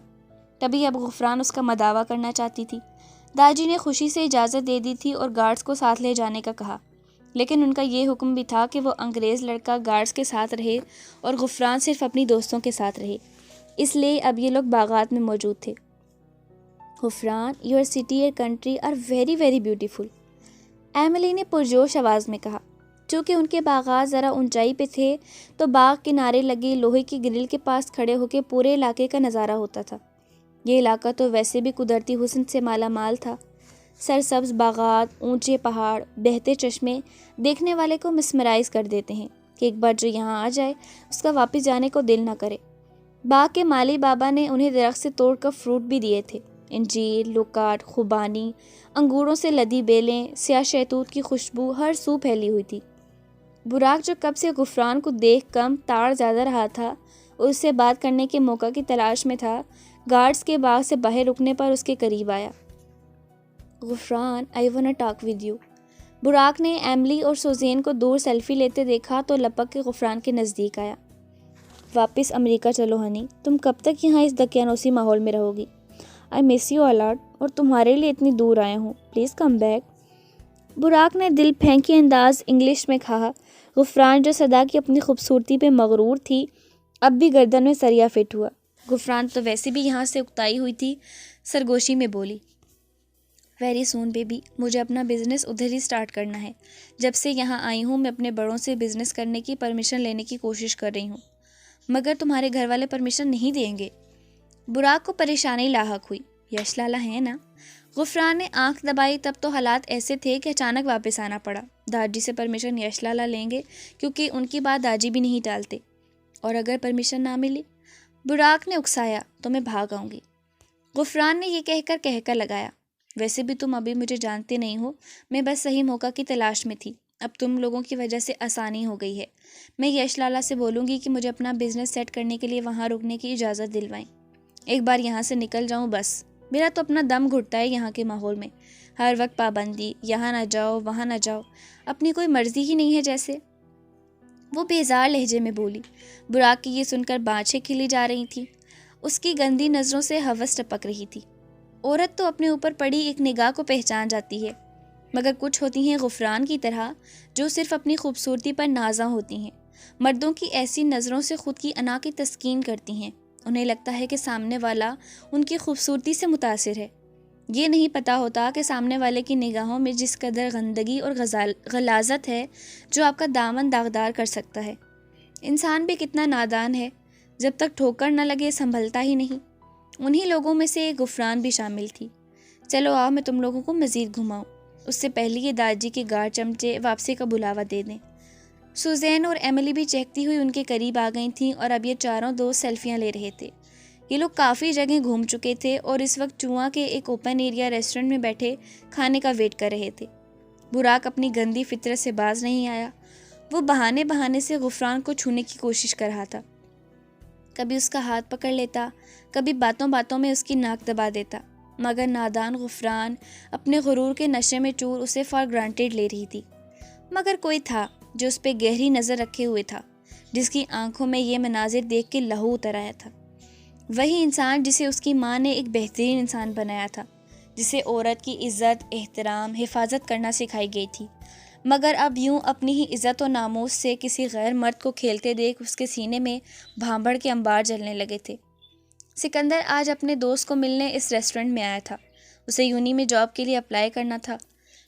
تبھی اب غفران اس کا مداوع کرنا چاہتی تھی۔ داجی نے خوشی سے اجازت دے دی تھی اور گارڈز کو ساتھ لے جانے کا کہا، لیکن ان کا یہ حکم بھی تھا کہ وہ انگریز لڑکا گارڈز کے ساتھ رہے اور غفران صرف اپنی دوستوں کے ساتھ رہے۔ اس لیے اب یہ لوگ باغات میں موجود تھے۔ غفران، یور سٹی اور country are very very beautiful, Emily نے پرجوش آواز میں کہا۔ چونکہ ان کے باغات ذرا اونچائی پہ تھے تو باغ کنارے لگی لوہے کی گرل کے پاس کھڑے ہو کے پورے علاقے کا نظارہ ہوتا تھا۔ یہ علاقہ تو ویسے بھی قدرتی حسن سے مالا مال تھا۔ سرسبز باغات، اونچے پہاڑ، بہتے چشمے دیکھنے والے کو مسمرائز کر دیتے ہیں کہ ایک بار جو یہاں آ جائے اس کا واپس جانے کو دل نہ کرے۔ باغ کے مالی بابا نے انہیں درخت سے توڑ کر فروٹ بھی دیے تھے، انجیر، لوکاٹ، خوبانی، انگوروں سے لدی بیلیں، سیاہ شہتوت کی خوشبو ہر سو پھیلی ہوئی تھی۔ براق جو کب سے غفران کو دیکھ کم تاڑ زیادہ رہا تھا اور اس سے بات کرنے کے موقع کی تلاش میں تھا، گارڈز کے باغ سے باہر رکنے پر اس کے قریب آیا۔ Ghufran, I want talk with you. Buraq نے ایملی اور سوزین کو دور سیلفی لیتے دیکھا تو لپک کے غفران کے نزدیک آیا۔ واپس امریکہ چلو ہنی، تم کب تک یہاں اس دقیانوسی ماحول میں رہو گی؟ آئی مس یو الاٹ، اور تمہارے لیے اتنی دور آیا ہوں، پلیز کم بیک۔ براق نے دل پھینکی انداز انگلش میں کہا۔ غفران جو صدا کی اپنی خوبصورتی پہ مغرور تھی، اب بھی گردن میں سریا فٹ ہوا۔ غفران تو ویسے بھی یہاں سے اکتائی ہوئی تھی، سرگوشی میں بولی، ویری سون بیبی، مجھے اپنا بزنس ادھر ہی سٹارٹ کرنا ہے۔ جب سے یہاں آئی ہوں میں اپنے بڑوں سے بزنس کرنے کی پرمیشن لینے کی کوشش کر رہی ہوں، مگر تمہارے گھر والے پرمیشن نہیں دیں گے۔ براق کو پریشانی لاحق ہوئی، یش لالا ہے نا؟ غفران نے آنکھ دبائی۔ تب تو حالات ایسے تھے کہ اچانک واپس آنا پڑا۔ داجی سے پرمیشن یش لالا لیں گے کیونکہ ان کی بات داجی بھی نہیں ٹالتے، اور اگر پرمیشن نہ ملی؟ براق نے اکسایا، تو میں بھاگ آؤں گی۔ غفران نے یہ کہہ کر لگایا، ویسے بھی تم ابھی مجھے جانتے نہیں ہو، میں بس صحیح موقع کی تلاش میں تھی، اب تم لوگوں کی وجہ سے آسانی ہو گئی ہے۔ میں یش لالا سے بولوں گی کہ مجھے اپنا بزنس سیٹ کرنے کے لیے وہاں رکنے کی اجازت دلوائیں۔ ایک بار یہاں سے نکل جاؤں بس، میرا تو اپنا دم گھٹتا ہے یہاں کے ماحول میں، ہر وقت پابندی، یہاں نہ جاؤ وہاں نہ جاؤ، اپنی کوئی مرضی ہی نہیں ہے جیسے۔ وہ بیزار لہجے میں بولی۔ براق کی یہ سن کر بانچیں کھلی جا رہی تھیں، اس کی گندی نظروں سے ہوس ٹپک رہی تھی۔ عورت تو اپنے اوپر پڑی ایک نگاہ کو پہچان جاتی ہے، مگر کچھ ہوتی ہیں غفران کی طرح جو صرف اپنی خوبصورتی پر نازاں ہوتی ہیں۔ مردوں کی ایسی نظروں سے خود کی انا کی تسکین کرتی ہیں، انہیں لگتا ہے کہ سامنے والا ان کی خوبصورتی سے متاثر ہے۔ یہ نہیں پتا ہوتا کہ سامنے والے کی نگاہوں میں جس قدر گندگی اور غلاظت ہے جو آپ کا دامن داغدار کر سکتا ہے۔ انسان بھی کتنا نادان ہے، جب تک ٹھوکر نہ لگے سنبھلتا ہی نہیں۔ انہی لوگوں میں سے ایک غفران بھی شامل تھی۔ چلو آؤ میں تم لوگوں کو مزید گھماؤں، اس سے پہلے یہ داجی کے گارڈ چمچے واپسی کا بلاوا دے دیں۔ سوزین اور ایملی بھی چہکتی ہوئی ان کے قریب آ گئی تھیں اور اب یہ چاروں دوست سیلفیاں لے رہے تھے۔ یہ لوگ کافی جگہ گھوم چکے تھے اور اس وقت چواں کے ایک اوپن ایریا ریسٹورنٹ میں بیٹھے کھانے کا ویٹ کر رہے تھے۔ براق اپنی گندی فطرت سے باز نہیں آیا۔ وہ بہانے سے غفران کو چھونے کی کوشش کر رہا تھا، کبھی اس کا ہاتھ پکڑ لیتا، کبھی باتوں باتوں میں اس کی ناک دبا دیتا، مگر نادان غفران اپنے غرور کے نشے میں چور اسے فار گرانٹیڈ لے رہی تھی۔ مگر کوئی تھا جو اس پہ گہری نظر رکھے ہوئے تھا، جس کی آنکھوں میں یہ مناظر دیکھ کے لہو اتر آیا تھا۔ وہی انسان جسے اس کی ماں نے ایک بہترین انسان بنایا تھا، جسے عورت کی عزت، احترام، حفاظت کرنا سکھائی گئی تھی، مگر اب یوں اپنی ہی عزت و ناموس سے کسی غیر مرد کو کھیلتے دیکھ اس کے سینے میں بھانبڑ کے انبار جلنے لگے تھے۔ سکندر آج اپنے دوست کو ملنے اس ریسٹورنٹ میں آیا تھا۔ اسے یونی میں جاب کے لیے اپلائی کرنا تھا،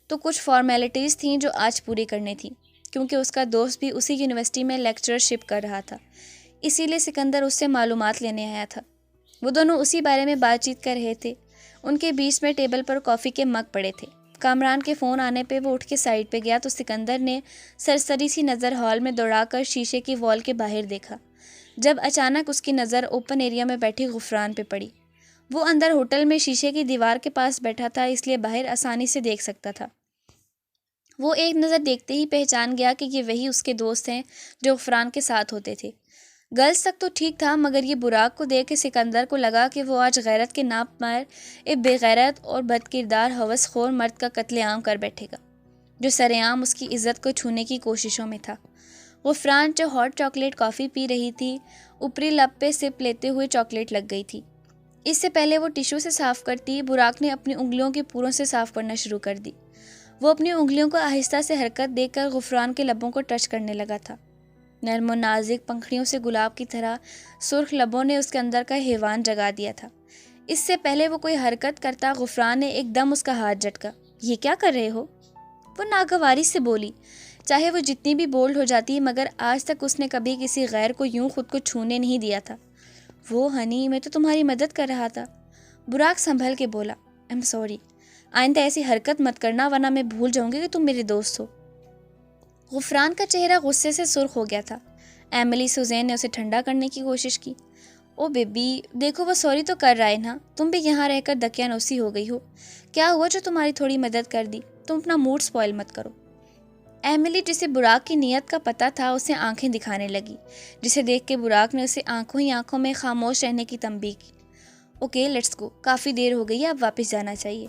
تو کچھ فارمیلٹیز تھیں جو آج پوری کرنی تھیں، کیونکہ اس کا دوست بھی اسی یونیورسٹی میں لیکچرشپ کر رہا تھا، اسی لیے سکندر اس سے معلومات لینے آیا تھا۔ وہ دونوں اسی بارے میں بات چیت کر رہے تھے۔ ان کے بیچ میں ٹیبل پر کافی کے مگ پڑے تھے۔ کامران کے فون آنے پہ وہ اٹھ کے سائڈ پہ گیا تو سکندر نے سرسری سی نظر ہال میں دوڑا کر شیشے کی وال کے باہر دیکھا، جب اچانک اس کی نظر اوپن ایریا میں بیٹھی غفران پہ پڑی۔ وہ اندر ہوٹل میں شیشے کی دیوار کے پاس بیٹھا تھا، اس لیے باہر آسانی سے دیکھ سکتا تھا۔ وہ ایک نظر دیکھتے ہی پہچان گیا کہ یہ وہی اس کے دوست ہیں جو غفران کے ساتھ ہوتے تھے۔ گرلز تک تو ٹھیک تھا، مگر یہ براق کو دیکھ کے سکندر کو لگا کہ وہ آج غیرت کے ناپ پر ایک بے غیرت اور بد کردار ہوس خور مرد کا قتل عام کر بیٹھے گا، جو سرعام اس کی عزت کو چھونے کی کوششوں میں تھا۔ غفران جو ہاٹ چاکلیٹ کافی پی رہی تھی، اوپری لب پہ سپ لیتے ہوئے چاکلیٹ لگ گئی تھی۔ اس سے پہلے وہ ٹیشو سے صاف کرتی، براق نے اپنی انگلیوں کے پوروں سے صاف کرنا شروع کر دی۔ وہ اپنی انگلیوں کو آہستہ سے حرکت دے کر غفران کے لبوں کو ٹچ کرنے لگا تھا۔ نرم و نازک پنکھڑیوں سے گلاب کی طرح سرخ لبوں نے اس کے اندر کا حیوان جگا دیا تھا۔ اس سے پہلے وہ کوئی حرکت کرتا، غفران نے ایک دم اس کا ہاتھ جھٹکا۔ یہ کیا کر رہے ہو؟ وہ ناگواری سے بولی۔ چاہے وہ جتنی بھی بولڈ ہو جاتی، مگر آج تک اس نے کبھی کسی غیر کو یوں خود کو چھونے نہیں دیا تھا۔ وہ ہنی، میں تو تمہاری مدد کر رہا تھا۔ براق سنبھل کے بولا، ایم سوری، آئندہ ایسی حرکت مت کرنا ورنہ میں بھول جاؤں گی کہ تم میرے دوست ہو۔ غفران کا چہرہ غصے سے سرخ ہو گیا تھا۔ ایملی سوزین نے اسے ٹھنڈا کرنے کی کوشش کی۔ او بیبی، دیکھو وہ سوری تو کر رہا ہے نا، تم بھی یہاں رہ کر دقیانوسی ہو گئی ہو۔ کیا ہوا جو تمہاری تھوڑی مدد کر دی؟ تم اپنا موڈ سپوائل مت کرو۔ ایملی، جسے براق کی نیت کا پتہ تھا، اسے آنکھیں دکھانے لگی، جسے دیکھ کے براق نے اسے آنکھوں ہی آنکھوں میں خاموش رہنے کی تنبیہ کی۔ اوکے لیٹس گو، کافی دیر ہو گئی ہے، اب واپس جانا چاہیے۔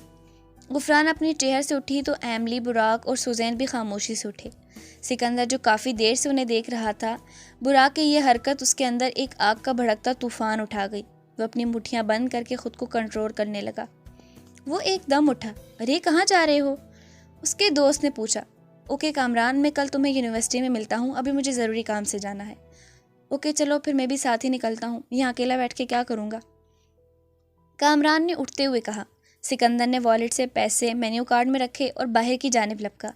غفران اپنی چیئر سے اٹھی تو ایملی، براق اور سوزین بھی خاموشی سے اٹھے۔ سکندر جو کافی دیر سے انہیں دیکھ رہا تھا، براق کی یہ حرکت اس کے اندر ایک آگ کا بھڑکتا طوفان اٹھا گئی۔ وہ اپنی مٹھیاں بند کر کے خود کو کنٹرول کرنے لگا۔ وہ ایک دم اٹھا۔ ارے کہاں جا رہے ہو؟ اس کے دوست نے پوچھا۔ اوکے کامران، میں کل تمہیں یونیورسٹی میں ملتا ہوں، ابھی مجھے ضروری کام سے جانا ہے۔ اوکے چلو پھر میں بھی ساتھ ہی نکلتا ہوں، یہاں اکیلا بیٹھ کے کیا کروں گا؟ کامران نے اٹھتے ہوئے کہا۔ سکندر نے والیٹ سے پیسے مینیو کارڈ میں رکھے اور باہر کی جانب لپکا۔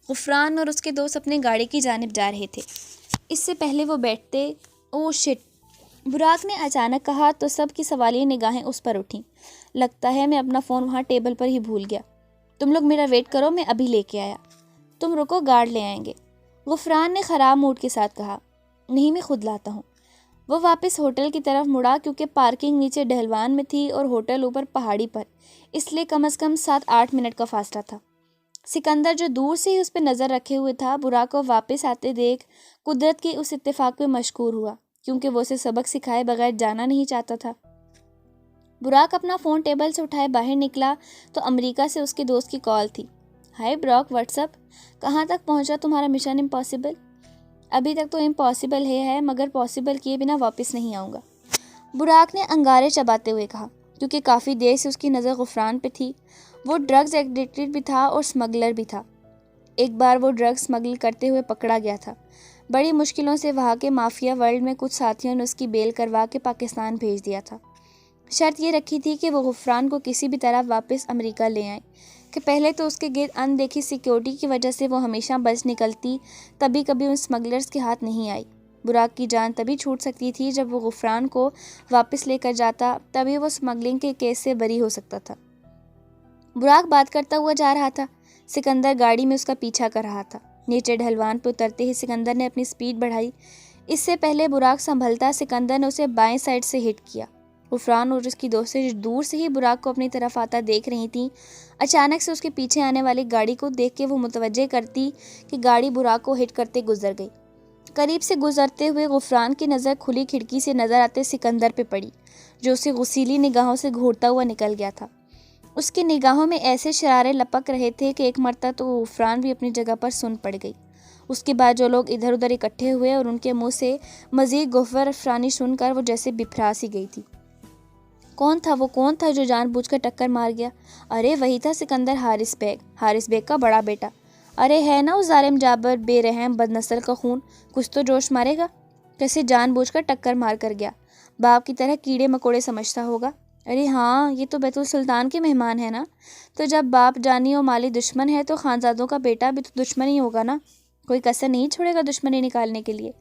غفران اور اس کے دوست اپنے گاڑی کی جانب جا رہے تھے۔ اس سے پہلے وہ بیٹھتے، او شٹ، براق نے اچانک کہا تو سب کی سوالیہ نگاہیں اس پر اٹھیں۔ لگتا ہے میں اپنا فون وہاں ٹیبل پر ہی بھول گیا۔ تم لوگ میرا ویٹ کرو، میں ابھی لے کے آیا۔ تم رکو، گارڈ لے آئیں گے، غفران نے خراب موڈ کے ساتھ کہا۔ نہیں، میں خود لاتا ہوں۔ وہ واپس ہوٹل کی طرف مڑا، کیونکہ پارکنگ نیچے ڈھلوان میں تھی اور ہوٹل اوپر پہاڑی پر، اس لیے کم از کم 7-8 منٹ کا فاصلہ تھا۔ سکندر جو دور سے ہی اس پہ نظر رکھے ہوئے تھا، براق کو واپس آتے دیکھ قدرت کے اس اتفاق پہ مشکور ہوا، کیونکہ وہ اسے سبق سکھائے بغیر جانا نہیں چاہتا تھا۔ براق اپنا فون ٹیبل سے اٹھائے باہر نکلا تو امریکہ سے اس کے دوست کی کال تھی۔ High Buraq, what's up? کہاں تک پہنچا تمہارا مشن امپاسبل؟ ابھی تک تو امپاسبل ہے، مگر پاسبل کیے بنا واپس نہیں آؤں گا، براق نے انگارے چباتے ہوئے کہا، کیونکہ کافی دیر سے اس کی نظر غفران پہ تھی۔ وہ ڈرگز ایڈکٹڈ بھی تھا اور سمگلر بھی تھا۔ ایک بار وہ ڈرگز سمگل کرتے ہوئے پکڑا گیا تھا۔ بڑی مشکلوں سے وہاں کے مافیا ورلڈ میں کچھ ساتھیوں نے اس کی بیل کروا کے پاکستان بھیج دیا تھا۔ شرط یہ رکھی تھی کہ وہ غفران کو کسی بھی طرح واپس امریکہ لے آئیں، کہ پہلے تو اس کے گرد اندیکھی سیکیورٹی کی وجہ سے وہ ہمیشہ بچ نکلتی، تبھی کبھی ان سمگلرز کے ہاتھ نہیں آئی۔ براق کی جان تبھی چھوٹ سکتی تھی جب وہ غفران کو واپس لے کر جاتا، تبھی وہ سمگلنگ کے کیس سے بری ہو سکتا تھا۔ براق بات کرتا ہوا جا رہا تھا، سکندر گاڑی میں اس کا پیچھا کر رہا تھا۔ نیچے ڈھلوان پہ اترتے ہی سکندر نے اپنی سپیڈ بڑھائی۔ اس سے پہلے براق سنبھلتا، سکندر نے اسے بائیں سائڈ سے ہٹ کیا۔ غفران اور اس کی دوستیں جو دور سے ہی براق کو اپنی طرف آتا دیکھ رہی تھیں، اچانک سے اس کے پیچھے آنے والی گاڑی کو دیکھ کے وہ متوجہ کرتی کہ گاڑی براق کو ہٹ کرتے گزر گئی۔ قریب سے گزرتے ہوئے غفران کی نظر کھلی کھڑکی سے نظر آتے سکندر پہ پڑی، جو اسے غصیلی نگاہوں سے گھورتا ہوا نکل گیا تھا۔ اس کی نگاہوں میں ایسے شرارے لپک رہے تھے کہ ایک مرتبہ تو غفران بھی اپنی جگہ پر سن پڑ گئی۔ اس کے بعد جو لوگ ادھر ادھر اکٹھے ہوئے اور ان کے منہ سے مزید گوھر افرانی سن کر وہ جیسے بپھرا سی گئی تھی۔ کون تھا جو جان بوجھ کر ٹکر مار گیا؟ ارے وہی تھا سکندر حارث بیگ کا بڑا بیٹا۔ ارے ہے نا وہ ظالم جابر بے رحم بد نسل کا خون، کچھ تو جوش مارے گا، کیسے جان بوجھ کر ٹکر مار کر گیا، باپ کی طرح کیڑے مکوڑے سمجھتا ہوگا۔ ارے ہاں، یہ تو بیت السلطان کے مہمان ہے نا، تو جب باپ جانی و مالی دشمن ہے تو خانزادوں کا بیٹا بھی تو دشمن ہی ہوگا نا، کوئی کسر نہیں چھوڑے گا دشمنی نکالنے کے لیے۔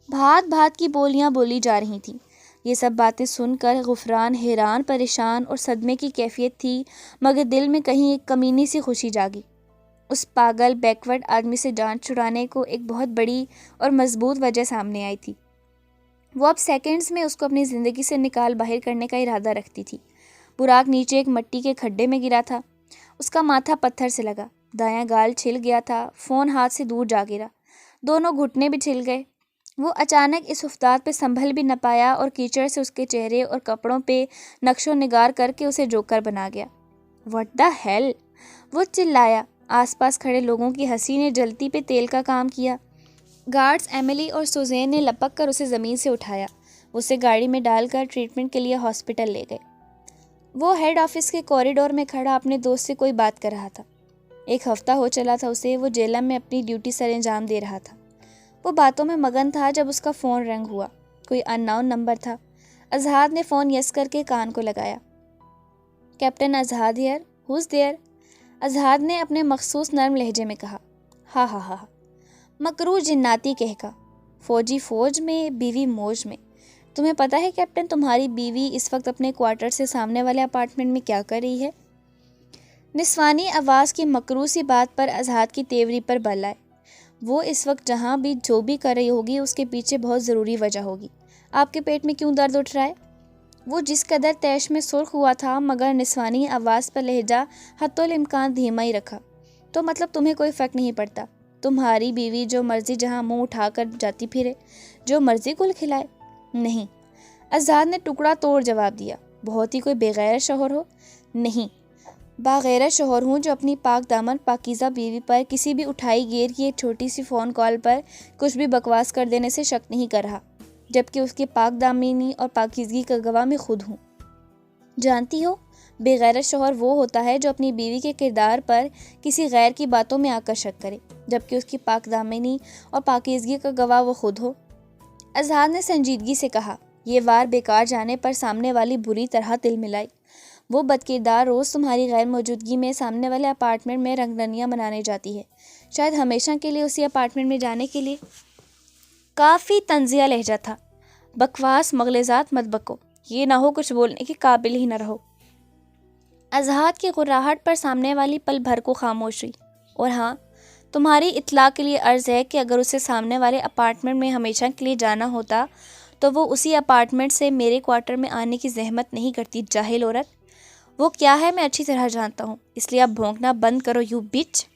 بھات بھات کی بولیاں بولی جا رہی تھیں۔ یہ سب باتیں سن کر غفران حیران، پریشان اور صدمے کی کیفیت تھی، مگر دل میں کہیں ایک کمینی سی خوشی جاگی۔ اس پاگل بیکورڈ آدمی سے جان چھڑانے کو ایک بہت بڑی اور مضبوط وجہ سامنے آئی تھی۔ وہ اب سیکنڈز میں اس کو اپنی زندگی سے نکال باہر کرنے کا ارادہ رکھتی تھی۔ براق نیچے ایک مٹی کے کھڈے میں گرا تھا، اس کا ماتھا پتھر سے لگا، دایاں گال چھل گیا تھا، فون ہاتھ سے دور جا گرا، دونوں گھٹنے بھی چھل گئے۔ وہ اچانک اس افتاد پہ سنبھل بھی نہ پایا اور کیچڑ سے اس کے چہرے اور کپڑوں پہ نقش و نگار کر کے اسے جوکر بنا گیا۔ What the hell! وہ چلایا۔ آس پاس کھڑے لوگوں کی ہنسی نے جلتی پہ تیل کا کام کیا۔ گارڈز ایملی اور سوزین نے لپک کر اسے زمین سے اٹھایا، اسے گاڑی میں ڈال کر ٹریٹمنٹ کے لیے ہاسپٹل لے گئے۔ وہ ہیڈ آفس کے کوریڈور میں کھڑا اپنے دوست سے کوئی بات کر رہا تھا۔ ایک ہفتہ ہو چلا تھا اسے، وہ جیلم میں اپنی ڈیوٹی سر انجام دے رہا تھا۔ وہ باتوں میں مگن تھا جب اس کا فون رنگ ہوا، کوئی ان نون نمبر تھا۔ اذہان نے فون یس کر کے کان کو لگایا۔ Captain Azhan here, who's there? Azhan نے اپنے مخصوص نرم لہجے میں کہا۔ ہاں ہاں ہاں، مکروہ جناتی کہکا، فوجی فوج میں، بیوی موج میں۔ تمہیں پتہ ہے کیپٹن، تمہاری بیوی اس وقت اپنے کوارٹر سے سامنے والے اپارٹمنٹ میں کیا کر رہی ہے؟ نسوانی آواز کی مکروہ سی بات پر اذہان کی تیوری پر بل آئے۔ وہ اس وقت جہاں بھی جو بھی کر رہی ہوگی اس کے پیچھے بہت ضروری وجہ ہوگی۔ آپ کے پیٹ میں کیوں درد اٹھ رہا ہے؟ وہ جس قدر تیش میں سرخ ہوا تھا مگر نسوانی آواز پر لہجہ حتی الامکان دھیما ہی رکھا۔ تو مطلب تمہیں کوئی فرق نہیں پڑتا؟ تمہاری بیوی جو مرضی جہاں منہ اٹھا کر جاتی پھرے، جو مرضی گل کھلائے؟ نہیں، اذہان نے ٹکڑا توڑ جواب دیا۔ بہت ہی کوئی بے غیرت شوہر ہو؟ نہیں، باغیرت شوہر ہوں جو اپنی پاک دامن پاکیزہ بیوی پر کسی بھی اٹھائی گیر کی ایک چھوٹی سی فون کال پر کچھ بھی بکواس کر دینے سے شک نہیں کر رہا، جبکہ اس کی پاک دامنی اور پاکیزگی کا گواہ میں خود ہوں۔ جانتی ہو، بے غیرت شوہر وہ ہوتا ہے جو اپنی بیوی کے کردار پر کسی غیر کی باتوں میں آ کر شک کرے، جبکہ اس کی پاک دامنی اور پاکیزگی کا گواہ وہ خود ہو۔ اذہان نے سنجیدگی سے کہا۔ یہ وار بیکار جانے پر سامنے والی بری طرح تل ملائی۔ وہ بدکردار روز تمہاری غیر موجودگی میں سامنے والے اپارٹمنٹ میں رنگرنیاں منانے جاتی ہے، شاید ہمیشہ کے لیے اسی اپارٹمنٹ میں جانے کے لیے۔ کافی طنزیہ لہجہ تھا۔ بکواس مغلظات مت بکو، یہ نہ ہو کچھ بولنے کے قابل ہی نہ رہو۔ اذہان کی غراہٹ پر سامنے والی پل بھر کو خاموش ہوئی۔ اور ہاں، تمہاری اطلاع کے لیے عرض ہے کہ اگر اسے سامنے والے اپارٹمنٹ میں ہمیشہ کے لیے جانا ہوتا تو وہ اسی اپارٹمنٹ سے میرے کوارٹر میں آنے کی زحمت نہیں کرتی، جاہل عورت۔ وہ کیا ہے میں اچھی طرح جانتا ہوں، اس لیے اب بھونکنا بند کرو یو بچ۔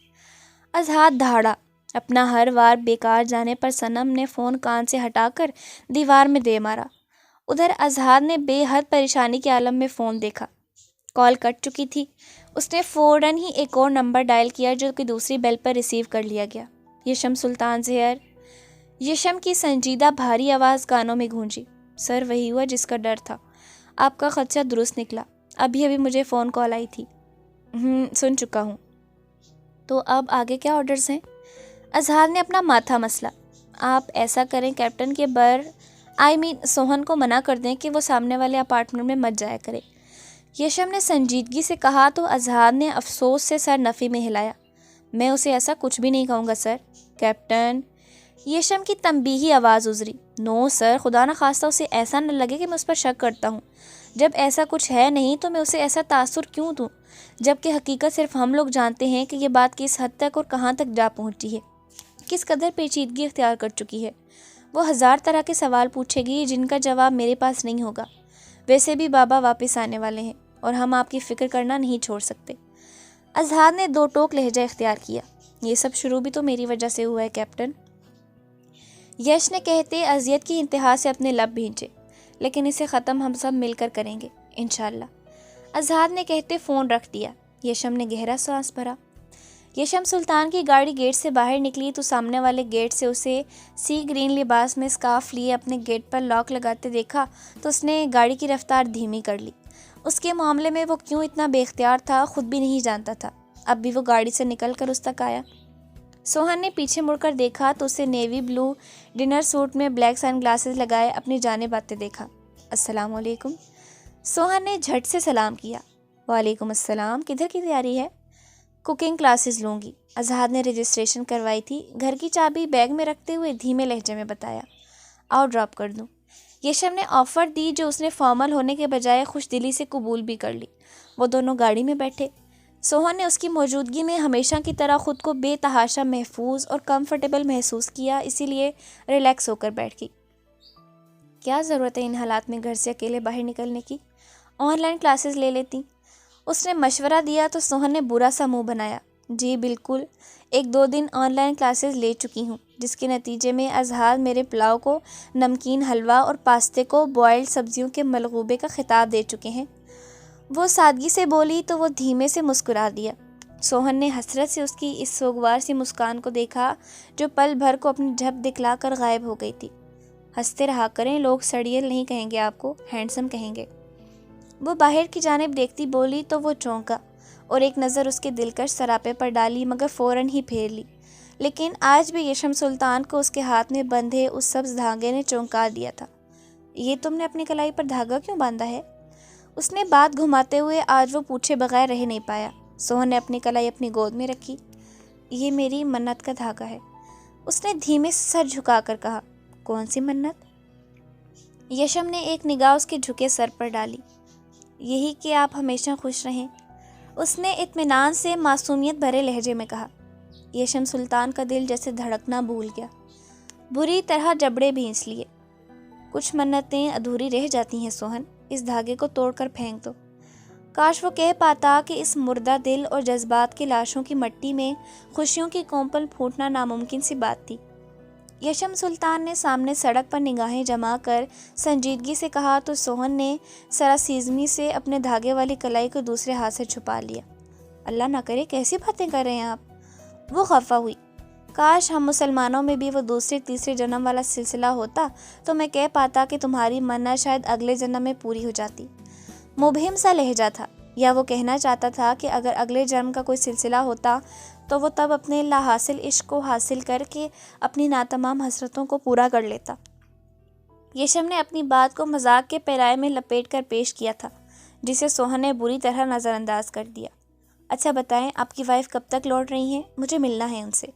اذہان دھاڑا۔ اپنا ہر وار بیکار جانے پر صنم نے فون کان سے ہٹا کر دیوار میں دے مارا۔ ادھر اذہان نے بے حد پریشانی کے عالم میں فون دیکھا۔ کال کٹ چکی تھی۔ اس نے فوراً ہی ایک اور نمبر ڈائل کیا جو کہ دوسری بیل پر ریسیو کر لیا گیا۔ یشم سلطان زہر۔ یشم کی سنجیدہ بھاری آواز کانوں میں گونجی۔ سر، وہی ہوا جس کا ڈر تھا، آپ کا خدشہ درست نکلا، ابھی مجھے فون کال آئی تھی۔ سن چکا ہوں۔ تو اب آگے کیا آرڈرز ہیں؟ اذہان نے اپنا ماتھا مسلا۔ آپ ایسا کریں کیپٹن کے سوہن کو منع کر دیں کہ وہ سامنے والے اپارٹمنٹ میں مت جایا کرے۔ یشم نے سنجیدگی سے کہا تو اذہان نے افسوس سے سر نفی میں ہلایا۔ میں اسے ایسا کچھ بھی نہیں کہوں گا سر۔ کیپٹن، یشم کی تنبیہی آواز گزری۔ نو سر، خدا نہ خواستہ اسے ایسا نہ لگے کہ میں اس پر شک کرتا ہوں۔ جب ایسا کچھ ہے نہیں تو میں اسے ایسا تاثر کیوں دوں، جبکہ حقیقت صرف ہم لوگ جانتے ہیں کہ یہ بات کس حد تک اور کہاں تک جا پہنچی ہے، کس قدر پیچیدگی اختیار کر چکی ہے۔ وہ ہزار طرح کے سوال پوچھے گی جن کا جواب میرے پاس نہیں ہوگا۔ ویسے بھی بابا واپس آنے والے ہیں اور ہم آپ کی فکر کرنا نہیں چھوڑ سکتے۔ اذہان نے دو ٹوک لہجہ اختیار کیا۔ یہ سب شروع بھی تو میری وجہ سے ہوا ہے کیپٹن۔ یش نے کہتے اذیت کی انتہا سے اپنے لب بھینچے۔ لیکن اسے ختم ہم سب مل کر کریں گے انشاءاللہ۔ اذہان نے کہتے فون رکھ دیا۔ یشم نے گہرا سانس بھرا۔ یشم سلطان کی گاڑی گیٹ سے باہر نکلی تو سامنے والے گیٹ سے اسے سی گرین لباس میں اسکارف لیے اپنے گیٹ پر لاک لگاتے دیکھا تو اس نے گاڑی کی رفتار دھیمی کر لی۔ اس کے معاملے میں وہ کیوں اتنا بے اختیار تھا خود بھی نہیں جانتا تھا۔ اب بھی وہ گاڑی سے نکل کر اس تک آیا۔ سوہن نے پیچھے مڑ کر دیکھا تو اسے نیوی بلو ڈنر سوٹ میں بلیک سن گلاسز لگائے اپنی جانب آتے دیکھا۔ السلام علیکم۔ سوہن نے جھٹ سے سلام کیا۔ وعلیکم السلام، کدھر کی تیاری ہے؟ کوکنگ کلاسز لوں گی، اظہار نے رجسٹریشن کروائی تھی، گھر کی چابی بیگ میں رکھتے ہوئے دھیمے لہجے میں بتایا۔ آؤ ڈراپ کر دوں۔ یشم نے آفر دی جو اس نے فارمل ہونے کے بجائے خوش دلی سے قبول بھی کر لی۔ وہ دونوں گاڑی میں بیٹھے۔ سوہن نے اس کی موجودگی میں ہمیشہ کی طرح خود کو بے تحاشا محفوظ اور کمفرٹیبل محسوس کیا، اسی لیے ریلیکس ہو کر بیٹھ گئی۔ کیا ضرورت ہے ان حالات میں گھر سے اکیلے باہر نکلنے کی؟ آن لائن کلاسز لے لیتی، اس نے مشورہ دیا تو سوہن نے برا سا منہ بنایا۔ جی بالکل، 1-2 دن آن لائن کلاسز لے چکی ہوں، جس کے نتیجے میں اظہار میرے پلاؤ کو نمکین حلوہ اور پاستے کو بوائلڈ سبزیوں کے ملغوبے کا خطاب دے چکے ہیں۔ وہ سادگی سے بولی تو وہ دھیمے سے مسکرا دیا۔ سوہن نے حسرت سے اس کی اس سوگوار سی مسکان کو دیکھا جو پل بھر کو اپنی جھپ دکھلا کر غائب ہو گئی تھی۔ ہنستے رہا کریں، لوگ سڑیل نہیں کہیں گے آپ کو، ہینڈسم کہیں گے۔ وہ باہر کی جانب دیکھتی بولی تو وہ چونکا اور ایک نظر اس کے دلکش سراپے پر ڈالی مگر فوراً ہی پھیر لی۔ لیکن آج بھی یشم سلطان کو اس کے ہاتھ میں بندھے اس سبز دھاگے نے چونکا دیا تھا۔ یہ تم نے اپنی کلائی پر دھاگا کیوں باندھا ہے؟ اس نے بات گھماتے ہوئے آج وہ پوچھے بغیر رہ نہیں پایا۔ سوہن نے اپنی کلائی اپنی گود میں رکھی۔ یہ میری منت کا دھاگا ہے، اس نے دھیمے سے سر جھکا کر کہا۔ کون سی منت؟ یشم نے ایک نگاہ اس کے جھکے سر پر ڈالی۔ یہی کہ آپ ہمیشہ خوش رہیں، اس نے اطمینان سے معصومیت بھرے لہجے میں کہا۔ یشم سلطان کا دل جیسے دھڑکنا بھول گیا، بری طرح جبڑے بھینچ لیے۔ کچھ منتیں ادھوری رہ جاتی ہیں سوہن، اس دھاگے کو توڑ کر پھینک دو۔ کاش وہ کہہ پاتا کہ اس مردہ دل اور جذبات کی لاشوں کی مٹی میں خوشیوں کی کومپل پھوٹنا ناممکن سی بات تھی۔ یشم سلطان نے سامنے سڑک پر نگاہیں جما کر سنجیدگی سے کہا تو سوہن نے سراسیزمی سے اپنے دھاگے والی کلائی کو دوسرے ہاتھ سے چھپا لیا۔ اللہ نہ کرے، کیسی باتیں کر رہے ہیں آپ؟ وہ خفا ہوئی۔ کاش ہم مسلمانوں میں بھی وہ دوسرے تیسرے جنم والا سلسلہ ہوتا تو میں کہہ پاتا کہ تمہاری منت شاید اگلے جنم میں پوری ہو جاتی۔ مبہم سا لہجہ تھا، یا وہ کہنا چاہتا تھا کہ اگر اگلے جنم کا کوئی سلسلہ ہوتا تو وہ تب اپنے لا حاصل عشق کو حاصل کر کے اپنی ناتمام حسرتوں کو پورا کر لیتا۔ یشم نے اپنی بات کو مذاق کے پیرائے میں لپیٹ کر پیش کیا تھا، جسے سوہن نے بری طرح نظر انداز کر دیا۔ اچھا بتائیں، آپ کی وائف کب تک لوٹ رہی ہیں؟ مجھے ملنا ہے ان سے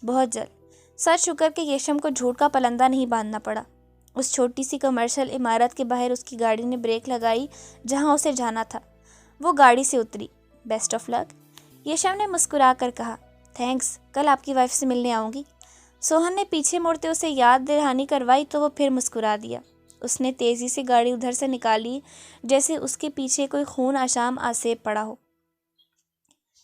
بہت جلد۔ سر شکر کہ یشم کو جھوٹ کا پلندہ نہیں باندھنا پڑا۔ اس چھوٹی سی کمرشل عمارت کے باہر اس کی گاڑی نے بریک لگائی جہاں اسے جانا تھا۔ وہ گاڑی سے اتری۔ بیسٹ آف لک، یشم نے مسکرا کر کہا۔ تھینکس، کل آپ کی وائف سے ملنے آؤں گی۔ سوہن نے پیچھے مڑتے اسے یاد دہانی کروائی تو وہ پھر مسکرا دیا۔ اس نے تیزی سے گاڑی ادھر سے نکالی جیسے اس کے پیچھے کوئی خون آشام آسیب پڑا ہو۔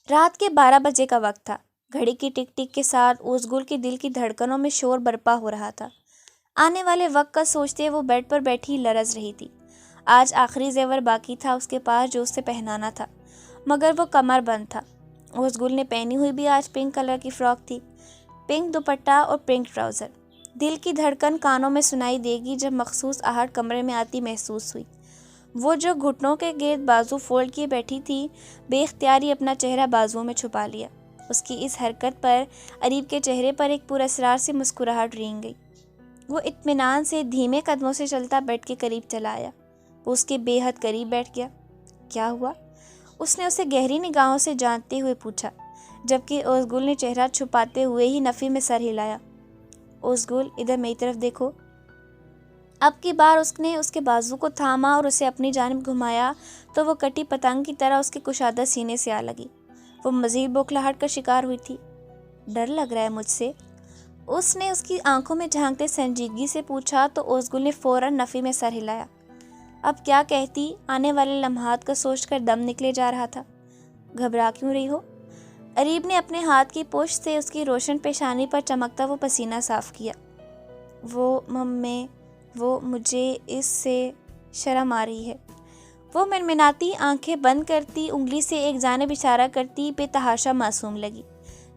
رات کے 12 بجے کا وقت تھا۔ گھڑی کی ٹک ٹک کے ساتھ اوزگل کے دل کی دھڑکنوں میں شور برپا ہو رہا تھا۔ آنے والے وقت کا سوچتے وہ بیڈ پر بیٹھی لرز رہی تھی۔ آج آخری زیور باقی تھا اس کے پاس جو اسے پہنانا تھا، مگر وہ کمر بند تھا۔ اوزگل نے پہنی ہوئی بھی آج پنک کلر کی فراک تھی، پنک دوپٹہ اور پنک ٹراؤزر۔ دل کی دھڑکن کانوں میں سنائی دے گی جب مخصوص آہٹ کمرے میں آتی محسوس ہوئی۔ وہ جو گھٹنوں کے گرد بازو فولڈ کیے بیٹھی تھی، بے اختیاری اپنا چہرہ بازوؤں میں چھپا لیا۔ اس کی اس حرکت پر اریب کے چہرے پر ایک پراسرار سی مسکراہٹ رینگ گئی۔ وہ اطمینان سے دھیمے قدموں سے چلتا بیڈ کے قریب چلا آیا۔ وہ اس کے بے حد قریب بیٹھ گیا۔ کیا ہوا؟ اس نے اسے گہری نگاہوں سے جانتے ہوئے پوچھا، جبکہ اوزگل نے چہرہ چھپاتے ہوئے ہی نفی میں سر ہلایا۔ اوزگل، ادھر میری طرف دیکھو۔ اب کی بار اس نے اس کے بازو کو تھاما اور اسے اپنی جانب گھمایا تو وہ کٹی پتنگ کی طرح اس کے کشادہ سینے سے آ لگی۔ وہ مزید بوکھلاہٹ کا شکار ہوئی تھی۔ ڈر لگ رہا ہے مجھ سے؟ اس نے اس کی آنکھوں میں جھانکتے سنجیدگی سے پوچھا تو اوزگل نے فوراً نفی میں سر ہلایا۔ اب کیا کہتی؟ آنے والے لمحات کا سوچ کر دم نکلے جا رہا تھا۔ گھبرا کیوں رہی ہو؟ اریب نے اپنے ہاتھ کی پشت سے اس کی روشن پیشانی پر چمکتا وہ پسینہ صاف کیا۔ وہ مجھے اس سے شرم آ رہی ہے۔ وہ منمناتی آنکھیں بند کرتی انگلی سے ایک جانب اشارہ کرتی بے تحاشا معصوم لگی۔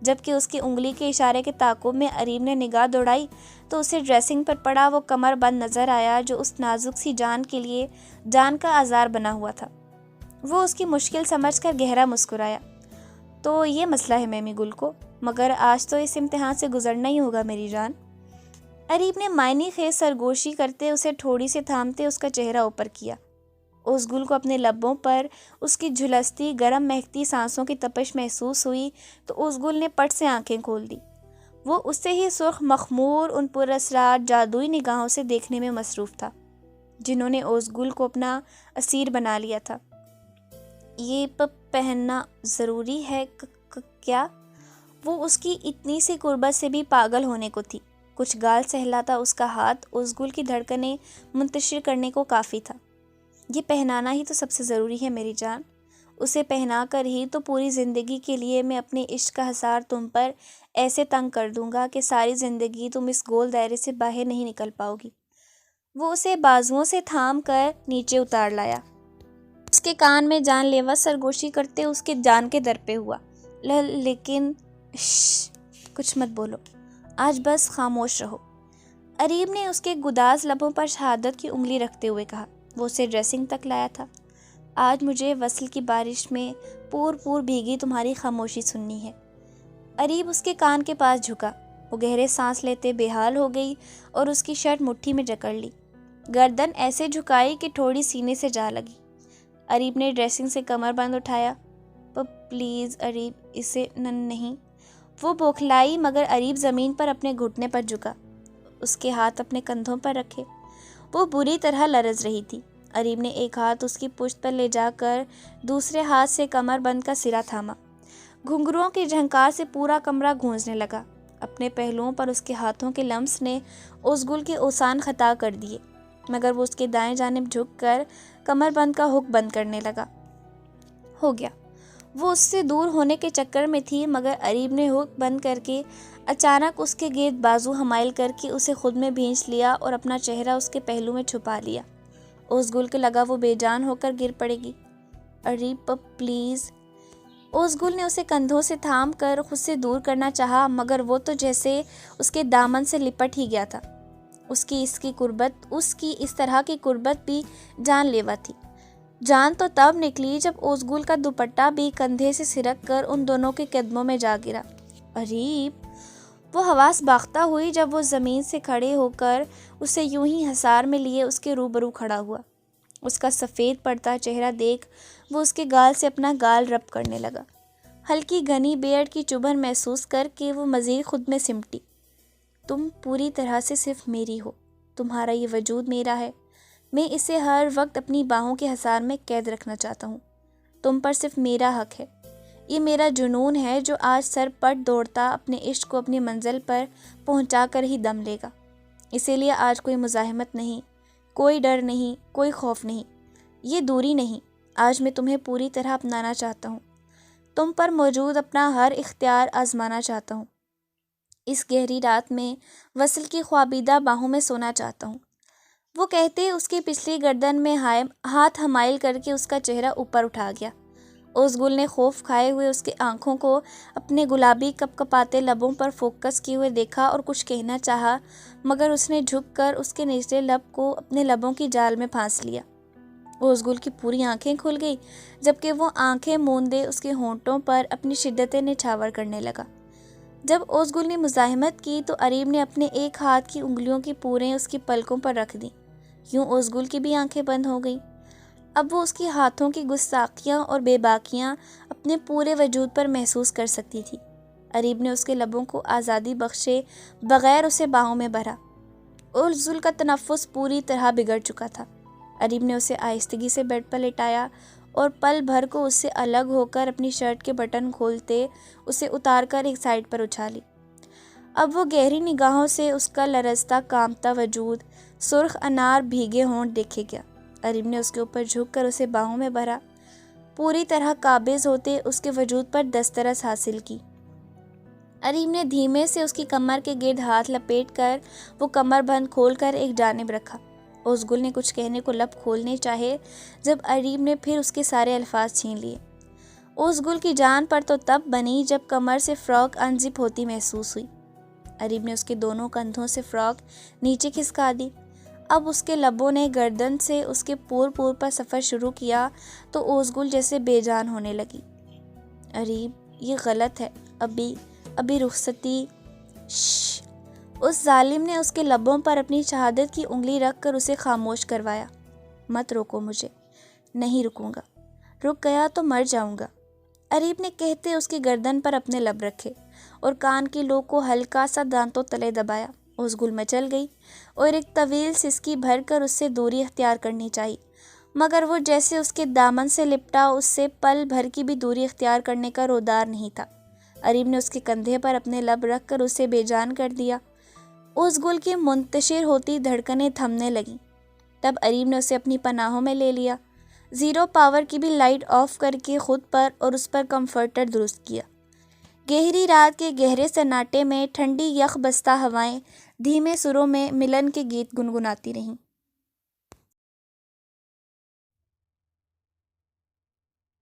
جبکہ اس کی انگلی کے اشارے کے تعاقب میں اریب نے نگاہ دوڑائی تو اسے ڈریسنگ پر پڑا وہ کمر بند نظر آیا جو اس نازک سی جان کے لیے جان کا آزار بنا ہوا تھا۔ وہ اس کی مشکل سمجھ کر گہرا مسکرایا۔ تو یہ مسئلہ ہے میمی گل کو، مگر آج تو اس امتحان سے گزرنا ہی ہوگا میری جان۔ اریب نے معنی خیز سرگوشی کرتے اسے تھوڑی سے تھامتے اس کا چہرہ اوپر کیا۔ اس گل کو اپنے لبوں پر اس کی جھلستی گرم مہکتی سانسوں کی تپش محسوس ہوئی تو اس گل نے پٹ سے آنکھیں کھول دی۔ وہ اس سے ہی سرخ مخمور ان پراسرار جادوئی نگاہوں سے دیکھنے میں مصروف تھا جنہوں نے اس گل کو اپنا اسیر بنا لیا تھا۔ یہ پہننا ضروری ہے کیا؟ وہ اس کی اتنی سی قربت سے بھی پاگل ہونے کو تھی۔ کچھ گال سہلاتا اس کا ہاتھ اس گل کی دھڑکنیں منتشر کرنے کو کافی تھا۔ یہ پہنانا ہی تو سب سے ضروری ہے میری جان۔ اسے پہنا کر ہی تو پوری زندگی کے لیے میں اپنے عشق کا حصار تم پر ایسے تنگ کر دوں گا کہ ساری زندگی تم اس گول دائرے سے باہر نہیں نکل پاؤ گی۔ وہ اسے بازوؤں سے تھام کر نیچے اتار لایا۔ اس کے کان میں جان لیوا سرگوشی کرتے اس کے جان کے در پہ ہوا۔ لیکن کچھ مت بولو، آج بس خاموش رہو۔ اریب نے اس کے گداز لبوں پر شہادت کی انگلی رکھتے ہوئے کہا۔ وہ اسے ڈریسنگ تک لایا تھا۔ آج مجھے وصل کی بارش میں پور بھیگی تمہاری خاموشی سننی ہے۔ اریب اس کے کان کے پاس جھکا۔ وہ گہرے سانس لیتے بے حال ہو گئی اور اس کی شرٹ مٹھی میں جکڑ لی، گردن ایسے جھکائی کہ تھوڑی سینے سے جا لگی۔ اریب نے ڈریسنگ سے کمر بند اٹھایا۔ پلیز اریب، اسے نہیں۔ وہ بوکھلائی مگر اریب زمین پر اپنے گھٹنے پر جھکا، اس کے ہاتھ اپنے کندھوں پر رکھے۔ وہ بری طرح لرز رہی تھی۔ اریب نے ایک ہاتھ اس کی پشت پر لے جا کر دوسرے ہاتھ سے کمر بند کا سرا تھاما۔ گھنگروؤں کی جھنکار سے پورا کمرہ گونجنے لگا۔ اپنے پہلوؤں پر اس کے ہاتھوں کے لمس نے اس گل کے اوسان خطا کر دیے، مگر وہ اس کے دائیں جانب جھک کر کمر بند کا ہک بند کرنے لگا۔ ہو گیا۔ وہ اس سے دور ہونے کے چکر میں تھی مگر اریب نے ہک بند کر کے اچانک اس کے گرد بازو حمائل کر کے اسے خود میں بھینچ لیا اور اپنا چہرہ اس کے پہلو میں چھپا لیا۔ اس گل کے لگا وہ بے جان ہو کر گر پڑے گی۔ اریب پلیز۔ اس گل نے اسے کندھوں سے تھام کر خود سے دور کرنا چاہا مگر وہ تو جیسے اس کے دامن سے لپٹ ہی گیا تھا۔ اس کی اس طرح کی قربت بھی جان لیوا تھی۔ جان تو تب نکلی جب اس گل کا دوپٹہ بھی کندھے سے سرک کر ان دونوں کے قدموں میں جا گرا۔ اریب! وہ حواس باختہ ہوئی جب وہ زمین سے کھڑے ہو کر اسے یوں ہی حصار میں لیے اس کے روبرو کھڑا ہوا۔ اس کا سفید پڑتا چہرہ دیکھ وہ اس کے گال سے اپنا گال رب کرنے لگا۔ ہلکی گھنی بیئرڈ کی چبھن محسوس کر کے وہ مزید خود میں سمٹی۔ تم پوری طرح سے صرف میری ہو، تمہارا یہ وجود میرا ہے، میں اسے ہر وقت اپنی باہوں کے حصار میں قید رکھنا چاہتا ہوں۔ تم پر صرف میرا حق ہے، یہ میرا جنون ہے جو آج سر پٹ دوڑتا اپنے عشق کو اپنی منزل پر پہنچا کر ہی دم لے گا۔ اسی لیے آج کوئی مزاحمت نہیں، کوئی ڈر نہیں، کوئی خوف نہیں، یہ دوری نہیں۔ آج میں تمہیں پوری طرح اپنانا چاہتا ہوں، تم پر موجود اپنا ہر اختیار آزمانا چاہتا ہوں، اس گہری رات میں وصل کی خوابیدہ باہوں میں سونا چاہتا ہوں۔ وہ کہتے اس کی پچھلی گردن میں ہاتھ حمائل کر کے اس کا چہرہ اوپر اٹھا گیا۔ اس گل نے خوف کھائے ہوئے اس کی آنکھوں کو اپنے گلابی کپ کپاتے لبوں پر فوکس کیے ہوئے دیکھا اور کچھ کہنا چاہا مگر اس نے جھک کر اس کے نچلے لب کو اپنے لبوں کی جال میں پھانس لیا۔ اس گل کی پوری آنکھیں کھل گئی جبکہ وہ آنکھیں موندے اس کے ہونٹوں پر اپنی شدتیں نچھاور کرنے لگا۔ جب اس گل نے مزاحمت کی تو اریب نے اپنے ایک ہاتھ کی انگلیوں کی پوریں اس کی پلکوں پر رکھ دیں، یوں اس گل کی بھی آنکھیں بند ہو گئیں۔ اب وہ اس کی ہاتھوں کی گستاخیاں اور بے باکیاں اپنے پورے وجود پر محسوس کر سکتی تھی۔ اریب نے اس کے لبوں کو آزادی بخشے بغیر اسے باہوں میں بھرا۔ اس گل کا تنفس پوری طرح بگڑ چکا تھا۔ اریب نے اسے آہستگی سے بیڈ پر لٹایا اور پل بھر کو اس سے الگ ہو کر اپنی شرٹ کے بٹن کھولتے اسے اتار کر ایک سائڈ پر اچھالی۔ اب وہ گہری نگاہوں سے اس کا لرزتا کانپتا وجود، سرخ انار بھیگے ہونٹ دیکھے گیا۔ اریب نے اس کے اوپر جھک کر اسے باہوں میں بھرا، پوری طرح قابض ہوتے اس کے وجود پر دسترس حاصل کی۔ اریب نے دھیمے سے اس کی کمر کے گرد ہاتھ لپیٹ کر وہ کمر بند کھول کر ایک جانب رکھا۔ اس گل نے کچھ کہنے کو لب کھولنے چاہے جب اریب نے پھر اس کے سارے الفاظ چھین لیے۔ اس گل کی جان پر تو تب بنی جب کمر سے فراک انزپ ہوتی محسوس ہوئی۔ اریب نے اس کے دونوں کندھوں سے فراک نیچے کھسکا دی۔ اب اس کے لبوں نے گردن سے اس کے پور پر سفر شروع کیا تو اوز گل جیسے بے جان ہونے لگی۔ اریب، یہ غلط ہے، ابھی رخصتی۔ شش۔ اس ظالم نے اس کے لبوں پر اپنی شہادت کی انگلی رکھ کر اسے خاموش کروایا۔ مت روکو مجھے۔ نہیں رکوں گا، رک گیا تو مر جاؤں گا۔ اریب نے کہتے اس کی گردن پر اپنے لب رکھے اور کان کی لو کو ہلکا سا دانتوں تلے دبایا۔ اس گل مچل گئی اور ایک طویل سسکی بھر کر اس سے دوری اختیار کرنی چاہی، مگر وہ جیسے اس کے دامن سے لپٹا اس سے پل بھر کی بھی دوری اختیار کرنے کا رودار نہیں تھا۔ اریب نے اس کے کندھے پر اپنے لب رکھ کر اسے بے جان کر دیا۔ اس گل کی منتشر ہوتی دھڑکنیں تھمنے لگیں۔ تب اریب نے اسے اپنی پناہوں میں لے لیا، زیرو پاور کی بھی لائٹ آف کر کے خود پر اور اس پر کمفرٹر درست کیا۔ گہری رات کے گہرے سناٹے میں ٹھنڈی یخ بستہ ہوائیں دھیمے سروں میں ملن کے گیت گنگناتی رہیں۔